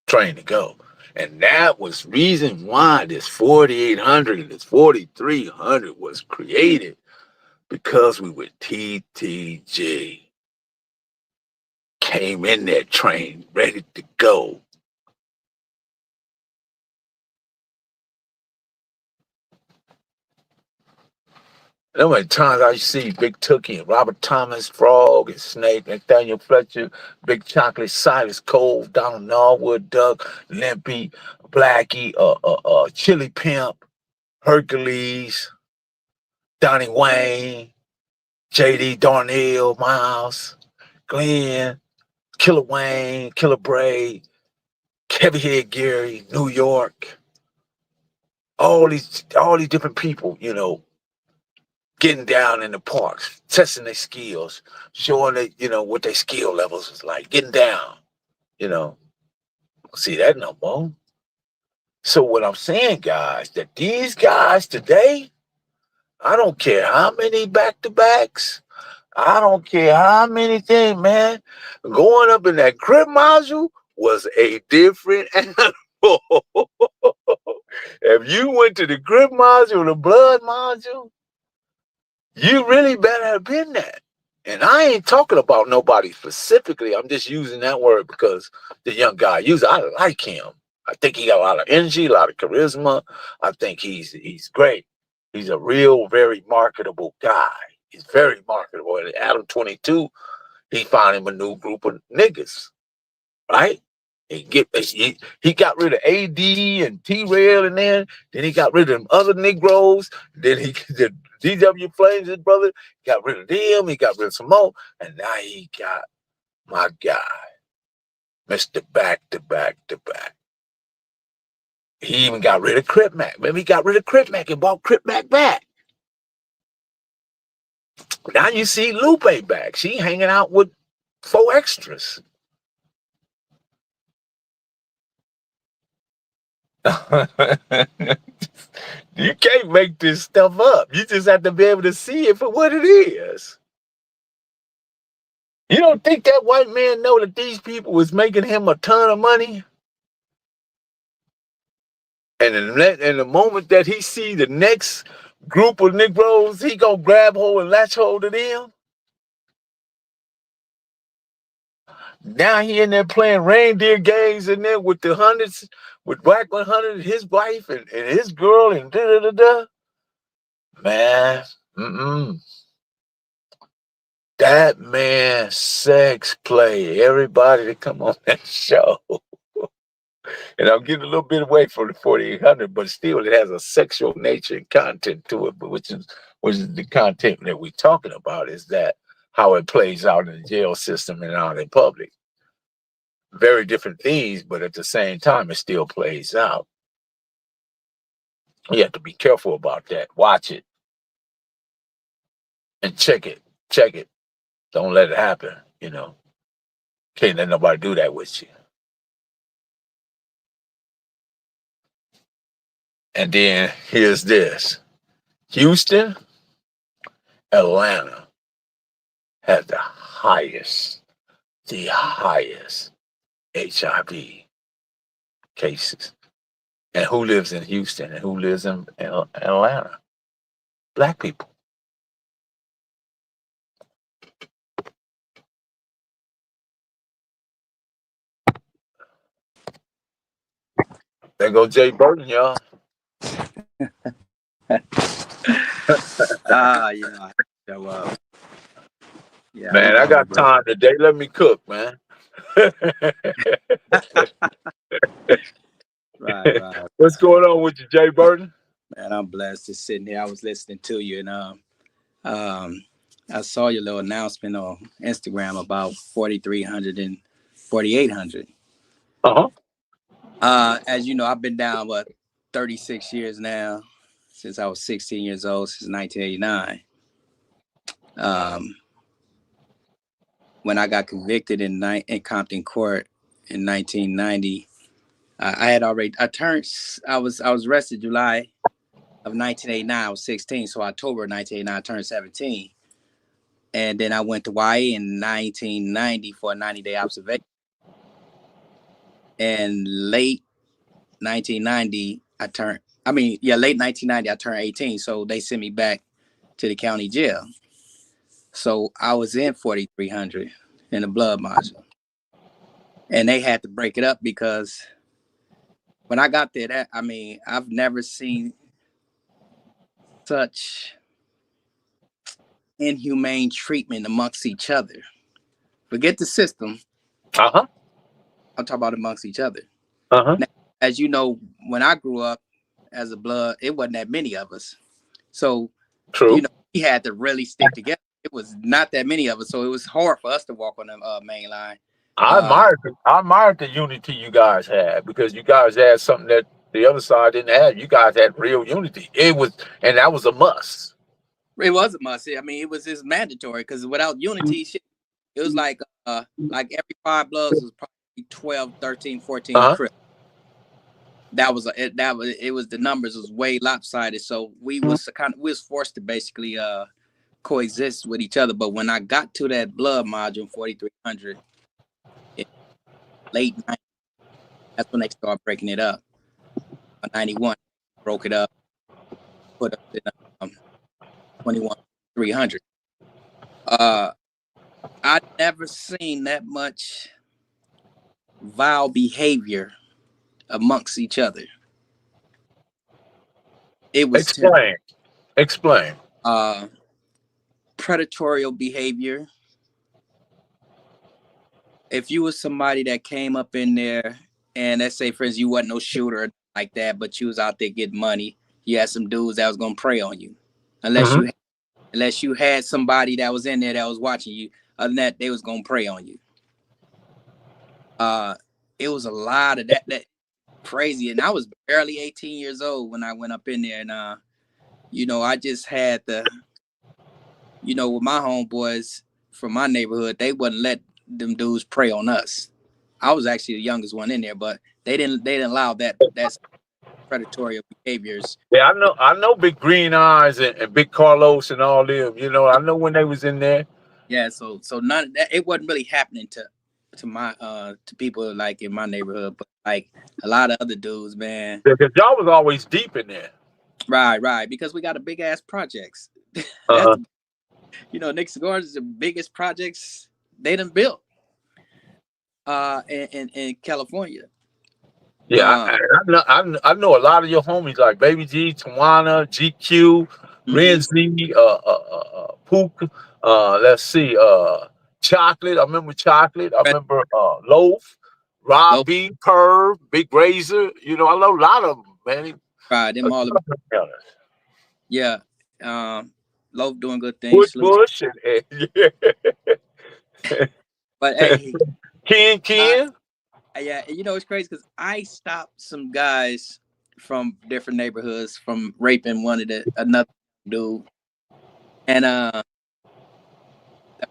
Train to go. And that was reason why this 4800 and this 4300 was created, because we were TTG. Came in that train ready to go. There many times I see Big Tookie and Robert Thomas, Frog and Snake, Nathaniel Fletcher, Big Chocolate, Silas Cole, Donald Norwood, Doug, Limpy, Blackie, Chili Pimp, Hercules, Donnie Wayne, JD Darnell, Miles, Glenn, Killer Wayne, Killer Bray, Heavy Head Gary, New York, all these different people, getting down in the parks, testing their skills, showing that, what their skill levels is like, getting down, see that no more. So what I'm saying, guys, that these guys today, I don't care how many back-to-backs, I don't care how many things, man, going up in that crib module was a different animal. If you went to the crib module, the blood module, you really better have been that. And I ain't talking about nobody specifically. I'm just using that word because the young guy I like him. I think he got a lot of energy, a lot of charisma. I think he's great. He's a real, very marketable guy. He's very marketable. And Adam 22, he found him a new group of niggas, right? He got rid of AD and T-Rail, and then he got rid of them other Negroes. Then he did DW Flames, his brother, got rid of them. He got rid of some more, and now he got my guy, Mr. Back to Back to Back. He even got rid of Crip Mac. Maybe he got rid of Crip Mac and bought Crip Mac back. Now you see Lupe back. She hanging out with 4 extras. You can't make this stuff up. You just have to be able to see it for what it is. You don't think that white man know that these people was making him a ton of money? And in the moment that he see the next group of Negroes, he gonna grab hold and latch hold of them. Now he in there playing reindeer games in there with the hundreds, with Black 100, his wife and his girl and da-da-da-da. Man, that man sex play everybody that come on that show. And I'm getting a little bit away from the 4800, but still it has a sexual nature and content to it, but which is the content that we're talking about, is that how it plays out in the jail system and out in public. Very different things, but at the same time, it still plays out. You have to be careful about that. Watch it. And check it. Check it. Don't let it happen, Can't let nobody do that with you. And then here's this. Houston, Atlanta has the highest HIV cases. And who lives in Houston and who lives in Atlanta? Black people. There go Jay Burton, y'all. You know, I show up. Yeah, how you Man, I doing, got bro? time today. Let me cook, man. Right, right. What's going on with you, Jay Burton? Man, I'm blessed just sitting here. I was listening to you, and um, I saw your little announcement on Instagram about 4,300 and 4,800. Uh-huh. As you know, I've been down 36 years now, since I was 16 years old, since 1989. Um, when I got convicted in Compton Court in 1990, I was arrested July of 1989. I was 16, so October of 1989, I turned 17. And then I went to YA in 1990 for a 90-day observation. And late 1990, late 1990, I turned 18. So they sent me back to the county jail. So I was in 4,300 in the blood module. And they had to break it up because when I got there, I've never seen such inhumane treatment amongst each other. Forget the system. Uh-huh. I'm talking about amongst each other. Uh-huh. Now, as you know, when I grew up as a blood, it wasn't that many of us. So, True. we had to really stick together. It was not that many of us. So it was hard for us to walk on the main line. I admired the unity you guys had, because you guys had something that the other side didn't have. You guys had real unity. And that was a must. It was a must. I mean, it was just mandatory because without unity, it was like every 5 bloods was probably 12, 13, 14 Uh-huh. Crips. It was the numbers was way lopsided. So we was forced to basically coexist with each other. But when I got to that blood module 4,300 in late 90s, that's when they started breaking it up. 91 broke it up, put us in 21,300. I'd never seen that much vile behavior amongst each other. It was Explain. Predatory behavior. If you was somebody that came up in there and let's say, for instance, you wasn't no shooter like that, but you was out there getting money, you had some dudes that was gonna prey on you, unless you had somebody that was in there that was watching you. Other than that, they was gonna prey on you. It was a lot of that crazy, and I was barely 18 years old when I went up in there, and I just had with my homeboys from my neighborhood, they wouldn't let them dudes prey on us. I was actually the youngest one in there, but they didn't allow that's predatory behaviors. Yeah, I know Big Green Eyes and Big Carlos and all them. I know when they was in there. Yeah, so none of that, it wasn't really happening to my to people like in my neighborhood, but like a lot of other dudes, man. Because y'all was always deep in there. Right, because we got a big ass projects. Uh-huh. Nick Cigars is the biggest projects they done built in California. Yeah, I know a lot of your homies like Baby G, Tawana, GQ, Renzi, Pook. Let's see, Chocolate. I remember Chocolate. I remember Loaf, Rob B, Perv, Big Razor. I know a lot of them, man. Right, them all. Yeah, Loaf doing good things. Bush, yeah. But hey, Ken. Yeah, it's crazy because I stopped some guys from different neighborhoods from raping another dude, and the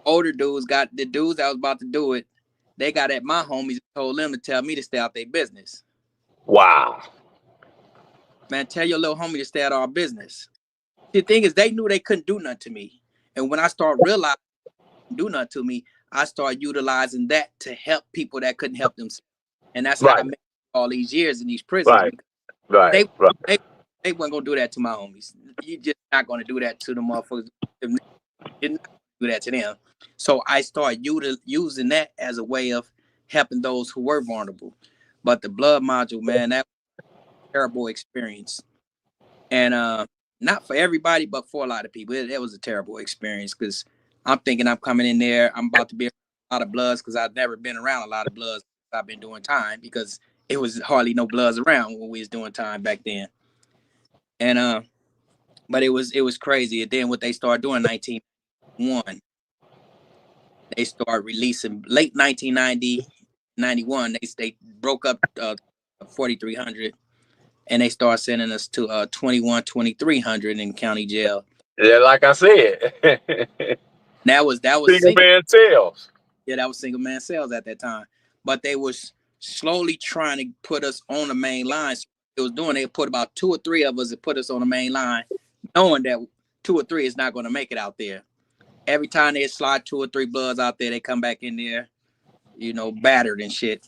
older dudes got the dudes that was about to do it. They got at my homies and told them to tell me to stay out their business. Wow, man, tell your little homie to stay out our business. The thing is, they knew they couldn't do nothing to me, and when I started realizing they couldn't do nothing to me, I started utilizing that to help people that couldn't help themselves. And that's how I made all these years in these prisons. Right. They weren't gonna do that to my homies. You just not gonna do that to the motherfuckers. You're not gonna do that to them. So I started using that as a way of helping those who were vulnerable. But the blood module, man, terrible experience. And not for everybody, but for a lot of people, it was a terrible experience, because I'm thinking I'm coming in there, I'm about to be a lot of Bloods, because I've never been around a lot of Bloods. I've been doing time, because it was hardly no Bloods around when we was doing time back then. And but it was crazy. And then what they started doing in 1991, they started releasing late 1990, 91. They broke up 4300, and they started sending us to 2300 in county jail. Yeah, like I said, That was single man cells. Yeah, that was single man cells at that time. But they was slowly trying to put us on the main line. So it was doing, they put about 2 or 3 of us to put us on the main line, knowing that 2 or 3 is not going to make it out there. Every time they slide 2 or 3 Bloods out there, they come back in there, you know, battered and shit,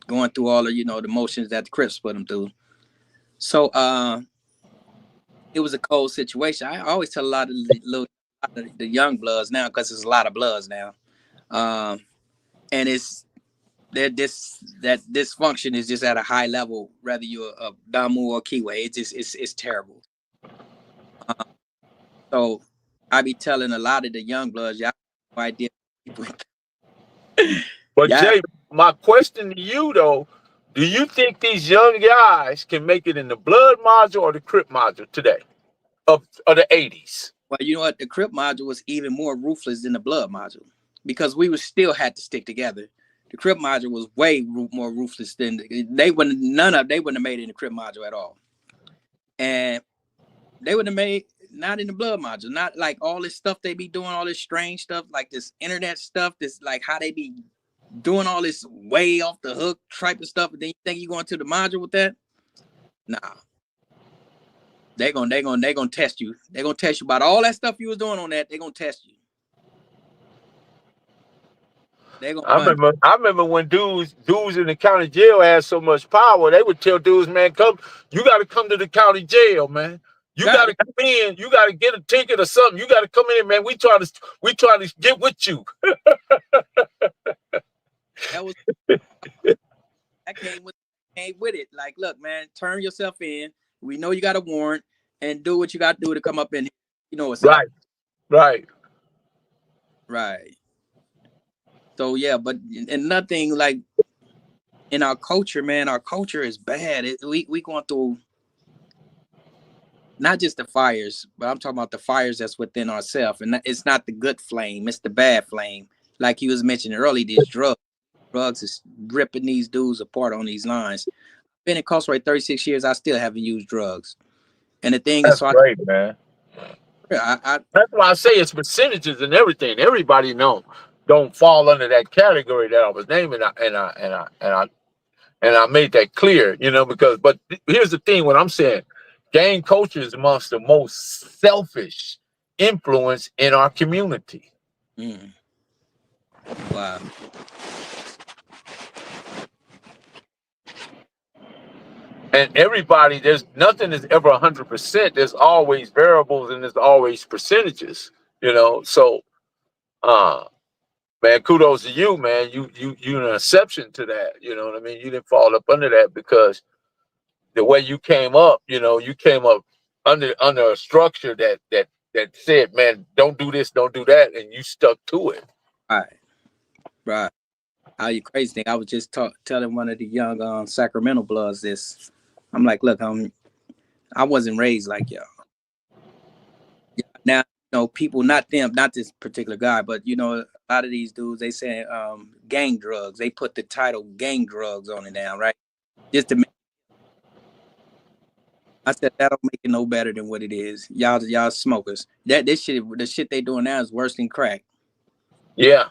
going through all of, you know, the motions that the Crips put them through. So it was a cold situation. I always tell a lot of the young Bloods now, because there's a lot of Bloods now, and it's that this function is just at a high level, whether you're a Damu or Kiwi. It's terrible. So I be telling a lot of the young Bloods, y'all have no idea. But Yeah. Jay, my question to you though, do you think these young guys can make it in the Blood module or the Crip module today of the 80s? Well, you know what? The Crip module was even more ruthless than the Blood module, because we still had to stick together. The Crip module was way more ruthless than they wouldn't have made it in the Crip module at all. And they would have made not in the Blood module, not like all this stuff they be doing, all this strange stuff, like this internet stuff, this like how they be doing all this way off the hook type of stuff. And then you think you're going to the module with that? Nah. They're gonna test you. They're gonna test you about all that stuff you was doing on that. They're gonna test you. I remember when dudes in the county jail had so much power, they would tell dudes, man, you got to come to the county jail, man. You got to come in. You got to get a ticket or something. You got to come in, man. We try to get with you. That came with it. Like, look, man, turn yourself in. We know you got a warrant, and do what you got to do to come up in here. You know what's right, up. Right. So yeah, but and nothing like in our culture, man. Our culture is bad. We going through not just the fires, but I'm talking about the fires that's within ourselves. And it's not the good flame, it's the bad flame. Like you was mentioning earlier, these drugs is ripping these dudes apart on these lines. Been in incarcerated 36 years, I still haven't used drugs. And the thing is, great, man. That's why I say it's percentages and everything. Everybody don't fall under that category that I was naming, and I made that clear, you know, but here's the thing, what I'm saying, gang culture is amongst the most selfish influence in our community. Wow. And everybody, there's nothing is ever 100%. There's always variables and there's always percentages, you know. So, man, kudos to you, man. You're an exception to that. You know what I mean? You didn't fall up under that because the way you came up, you know, you came up under a structure that said, man, don't do this, don't do that, and you stuck to it. Right. How you crazy thing? I was just telling one of the young Sacramento Bloods this. I'm like, look, I wasn't raised like y'all. Now, you know, people, not this particular guy, but you know, a lot of these dudes, they say gang drugs. They put the title gang drugs on it now, right? Just to make. I said that don't make it no better than what it is. Y'all smokers. The shit they doing now is worse than crack. Yeah.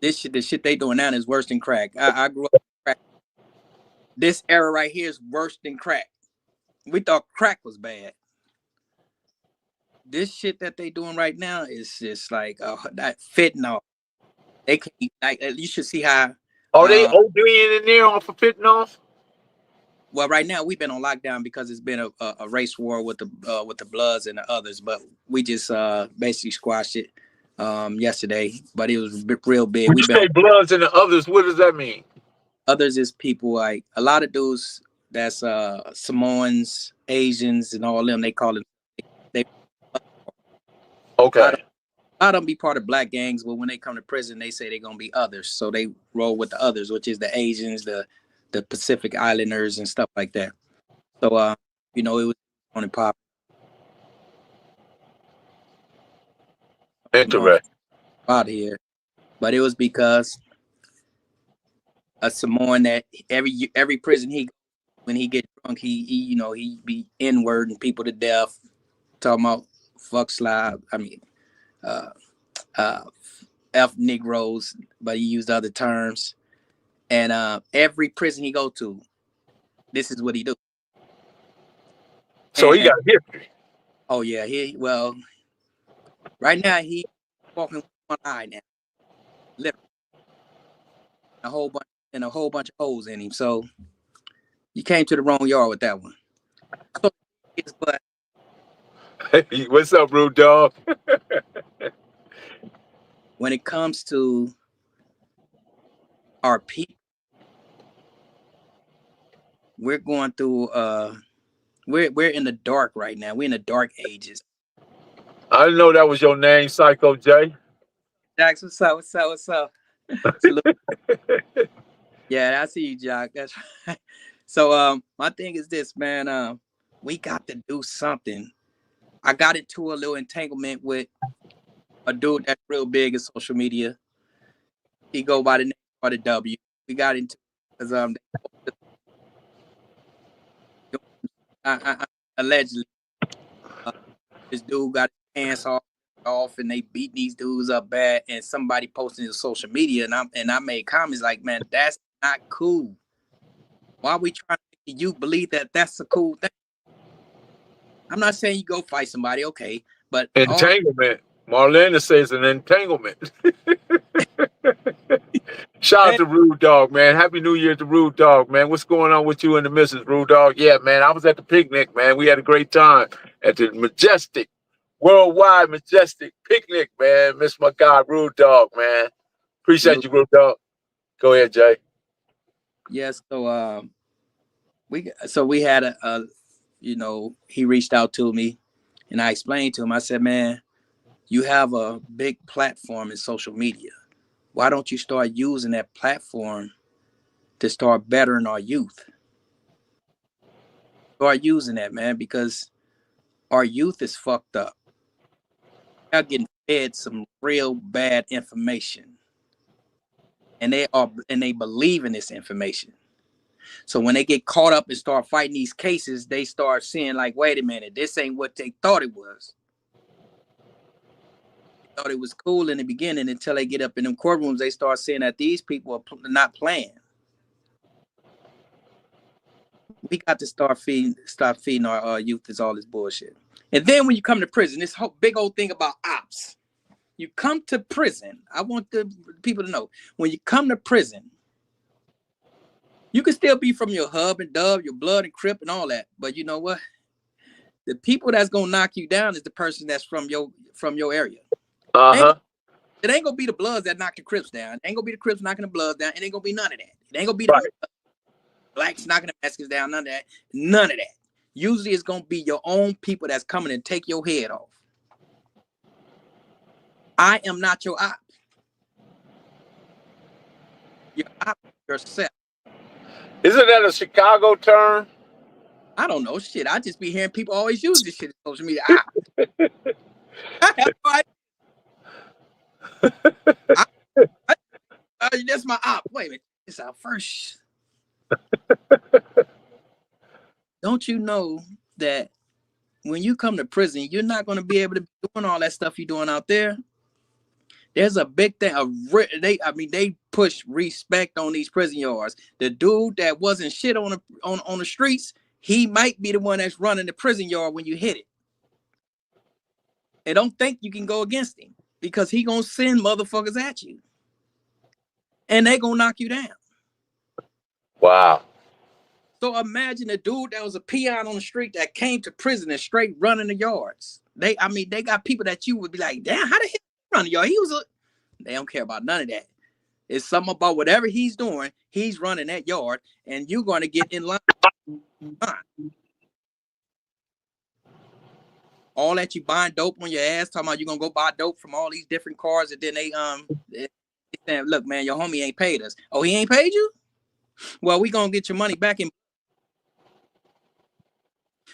The shit they doing now is worse than crack. I grew up with crack. This era right here is worse than crack. We thought crack was bad. This shit that they doing right now is just like that fentanyl. They can like you should see how. Are they ODing in there off of fentanyl? Well, right now we've been on lockdown because it's been a race war with the Bloods and the others, but we just basically squashed it yesterday. But it was real big. When you say Bloods and the others, what does that mean? Others is people like a lot of dudes that's Samoans, Asians, and all them. They call it. They Okay. a lot of them be part of black gangs, but when they come to prison, they say they're gonna be others. So they roll with the others, which is the Asians, the Pacific Islanders, and stuff like that. So you know, it was on and pop. Interesting. Out here, but it was because a Samoan that every prison when he get drunk, he be N-wording people to death, talking about fuck slob. I mean, F Negroes, but he used other terms. And every prison he go to, this is what he do. So he got history. Oh yeah, right now he walking with one eye now, literally, a whole bunch of holes in him. So you came to the wrong yard with that one. So, but Hey, what's up, Rude Dog? when it comes to our people, we're going through we're in the dark right now. We're in the dark ages. I didn't know that was your name, Psycho J. Jax, what's up? Yeah, I see you, Jack. That's right. So my thing is this, man. We got to do something. I got into a little entanglement with a dude that's real big in social media. He go by the name of the W. We got into because allegedly this dude got his pants off and they beat these dudes up bad, and somebody posted to social media, and I made comments like, man, that's not cool. Why are we trying to make you believe that that's a cool thing? I'm not saying you go fight somebody, okay, but Entanglement. Marlena says an entanglement. Shout out to Rude Dog, man. Happy New Year to Rude Dog, man. What's going on with you and the missus, Rude Dog? Yeah, man, I was at the picnic, man. We had a great time at the majestic, worldwide majestic picnic, man. Miss my guy, Rude Dog, man. Appreciate you, Rude Dog. Go ahead, Jay. Yes, so we had a he reached out to me, and I explained to him. I said, man, you have a big platform in social media. Why don't you start using that platform to start bettering our youth? Start using that, man, because our youth is fucked up. They're getting fed some real bad information, and they believe in this information. So when they get caught up and start fighting these cases, they start seeing like, wait a minute, this ain't what they thought it was. They thought it was cool in the beginning until they get up in them courtrooms. They start seeing that these people are not playing. We got to start feeding our youth is all this bullshit. And then when you come to prison, this whole big old thing about ops. You come to prison. I want the people to know, when you come to prison, you can still be from your hub and dub, your blood and crip and all that. But you know what? The people that's gonna knock you down is the person that's from your area. It ain't gonna be the Bloods that knock the Crips down. It ain't gonna be the Crips knocking the Bloods down. It ain't gonna be none of that. It ain't gonna be the Blacks knocking the Mexicans down. None of that. None of that. Usually it's gonna be your own people that's coming and take your head off. I am not your op. Your op yourself. Isn't that a Chicago term? I don't know shit. I just be hearing people always use this shit in social media. I have no idea. That's my op. Wait a minute. It's our first. Don't you know that when you come to prison, you're not going to be able to be doing all that stuff you're doing out there? There's a big thing. They push respect on these prison yards. The dude that wasn't shit on the streets, he might be the one that's running the prison yard when you hit it. And don't think you can go against him, because he gonna send motherfuckers at you, and they gonna knock you down. Wow. So imagine a dude that was a peon on the street that came to prison and straight running the yards. They got people that you would be like, damn, how the hell run the yard? They don't care about none of that. It's something about whatever he's doing, he's running that yard, and you're going to get in line All that you buying dope on your ass, talking about you gonna go buy dope from all these different cars, and then they saying, look, man, your homie ain't paid us. Oh, he ain't paid you? Well, we gonna get your money back in,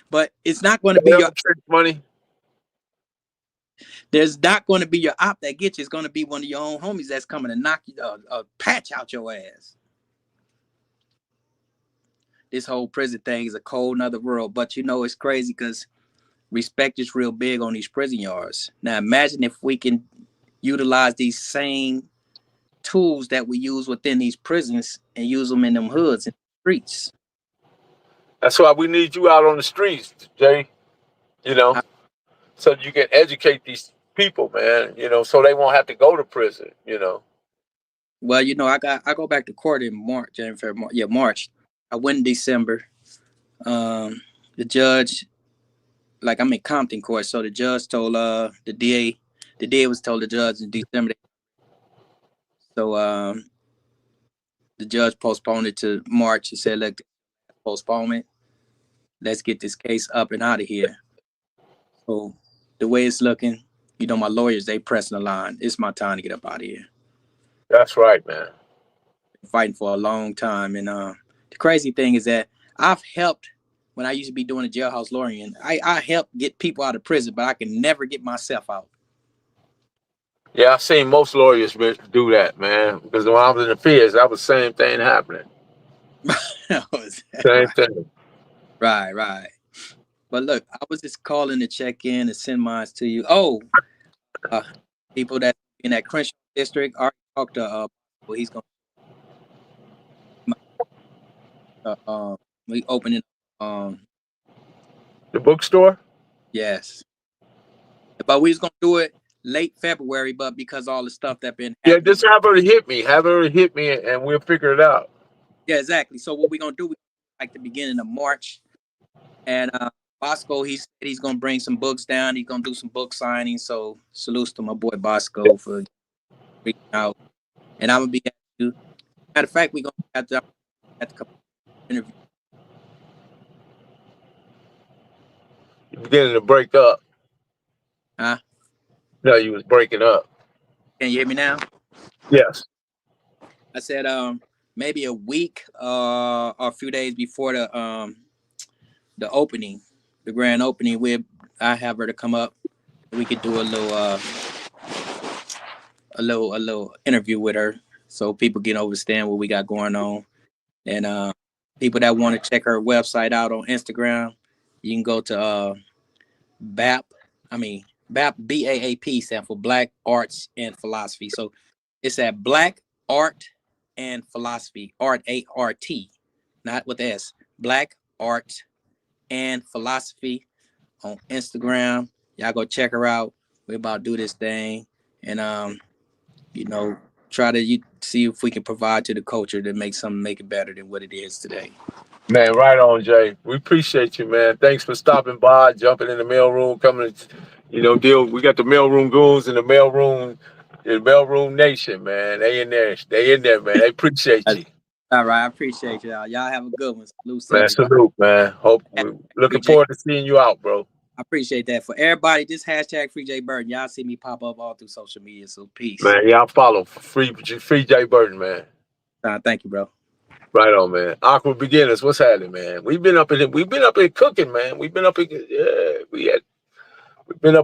but it's not gonna be your money. There's not gonna be your op that gets you. It's gonna be one of your own homies that's coming to knock you patch out your ass. This whole prison thing is a cold nother world, but you know it's crazy because respect is real big on these prison yards. Now imagine if we can utilize these same tools that we use within these prisons and use them in them hoods and streets. That's why we need you out on the streets, Jay. You know, so you can educate these people, man. You know, so they won't have to go to prison. You know. Well, you know, I go back to court in March, January, February, March. I went in December. The judge, like I'm in Compton court, so the judge told the DA was told the judge in December. So the judge postponed it to March. He said, look, postponement. Let's get this case up and out of here. So the way it's looking, you know, my lawyers, they pressing the line. It's my time to get up out of here. That's right, man. Been fighting for a long time. And the crazy thing is that I've helped when I used to be doing a jailhouse lawyering. I helped get people out of prison, but I can never get myself out. Yeah, I've seen most lawyers do that, man. Because when I was in the feds, that was the same thing happening. Same thing. Right. But look, I was just calling to check in and send mine to you. Oh, people that in that Crenshaw district, I already talked to well, he's gonna we opening the bookstore. Yes, but we was gonna do it late February, but because all the stuff that been happening. Yeah, just have her hit me. Have her hit me, and we'll figure it out. Yeah, exactly. So what we're gonna do, like the beginning of March, and Bosco, he said he's gonna bring some books down. He's gonna do some book signings. So salutes to my boy Bosco for reaching out. And I'm gonna be at you. Matter of fact, we're gonna have to come interview. You're beginning to break up. Huh? No, you was breaking up. Can you hear me now? Yes. I said maybe a week or a few days before the opening, the grand opening, I have her to come up. We could do a little interview with her so people can understand what we got going on. And people that want to check her website out on Instagram, you can go to BAP, BAAP stand for Black Arts and Philosophy. So it's at Black Art and Philosophy, Art, A-R-T, not with S, Black Art and Philosophy on Instagram. Y'all go check her out. We're about to do this thing and you know, try to see if we can provide to the culture to make it better than what it is today. Man, right on, Jay. We appreciate you, man. Thanks for stopping by, jumping in the mailroom, coming to, deal. We got the mailroom goons in the mailroom nation, man. They in there, man. They appreciate you. All right, I appreciate y'all. Y'all have a good one. Salute, man. Salute, man. Hope we're looking forward to seeing you out, bro. I appreciate that. For everybody, just hashtag Free J Burton. Y'all see me pop up all through social media, so peace. Man, y'all follow Free J Burton, man. Thank you, bro. Right on, man. Awkward beginners. What's happening, man? We've been up in cooking, man. We've been up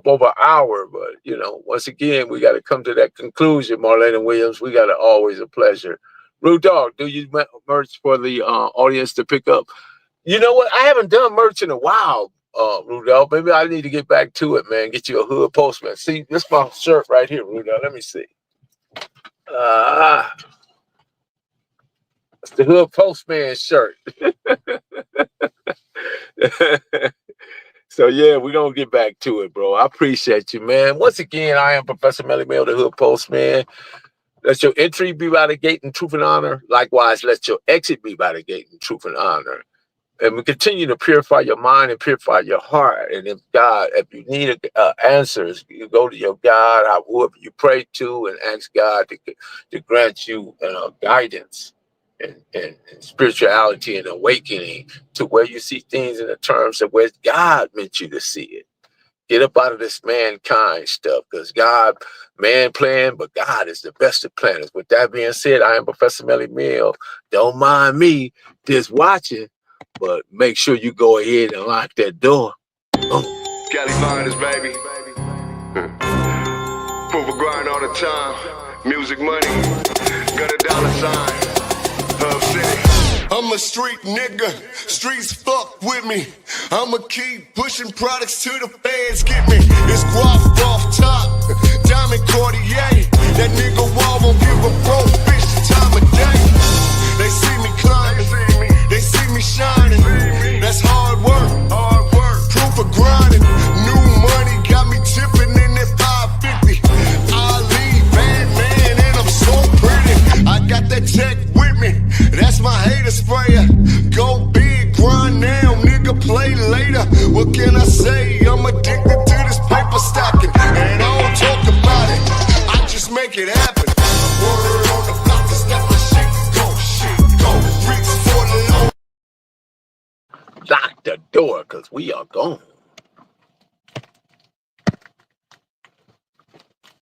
over an hour, but once again, we got to come to that conclusion, Marlena Williams. We got always a pleasure. Rude Dog, do you merch for the audience to pick up? You know what? I haven't done merch in a while, Rude Dog. Maybe I need to get back to it, man. Get you a hood postman. See, this is my shirt right here, Rude Dog. Let me see. It's the hood postman shirt. So yeah, we're gonna get back to it, bro. I appreciate you, man. Once again, I am Professor Melly Mail, the Hood Postman. Let your entry be by the gate in truth and honor. Likewise, let your exit be by the gate in truth and honor. And we continue to purify your mind and purify your heart. And if you need answers, you go to your God, whoever you pray to, and ask God to grant you guidance. and spirituality and awakening to where you see things in the terms of where God meant you to see it. Get up out of this mankind stuff, because God, man plan, but God is the best of planners. With that being said, I am Professor Melly Mill. Don't mind me just watching, but make sure you go ahead and lock that door. Cali Finest, baby. Proof of grind all the time. Music money. Got a dollar sign. Hub City. I'm a street nigga, streets fuck with me. I'ma keep pushing products till the fans get me. It's guap off top, diamond Cartier. That nigga Wall won't give a broke bitch the time of day. They see me climbing, they see me shining. That's hard work, proof of grinding. New money got me tipping in that 550. Ali, bad man, and I'm so pretty. I got that tech with me, that's my hater sprayer. Go big, grind now, nigga, play later. What can I say? I'm addicted to this paper stacking, and I don't talk about it, I just make it happen. Word on the block is that my shit go, reach for the low. Lock the door, because we are gone.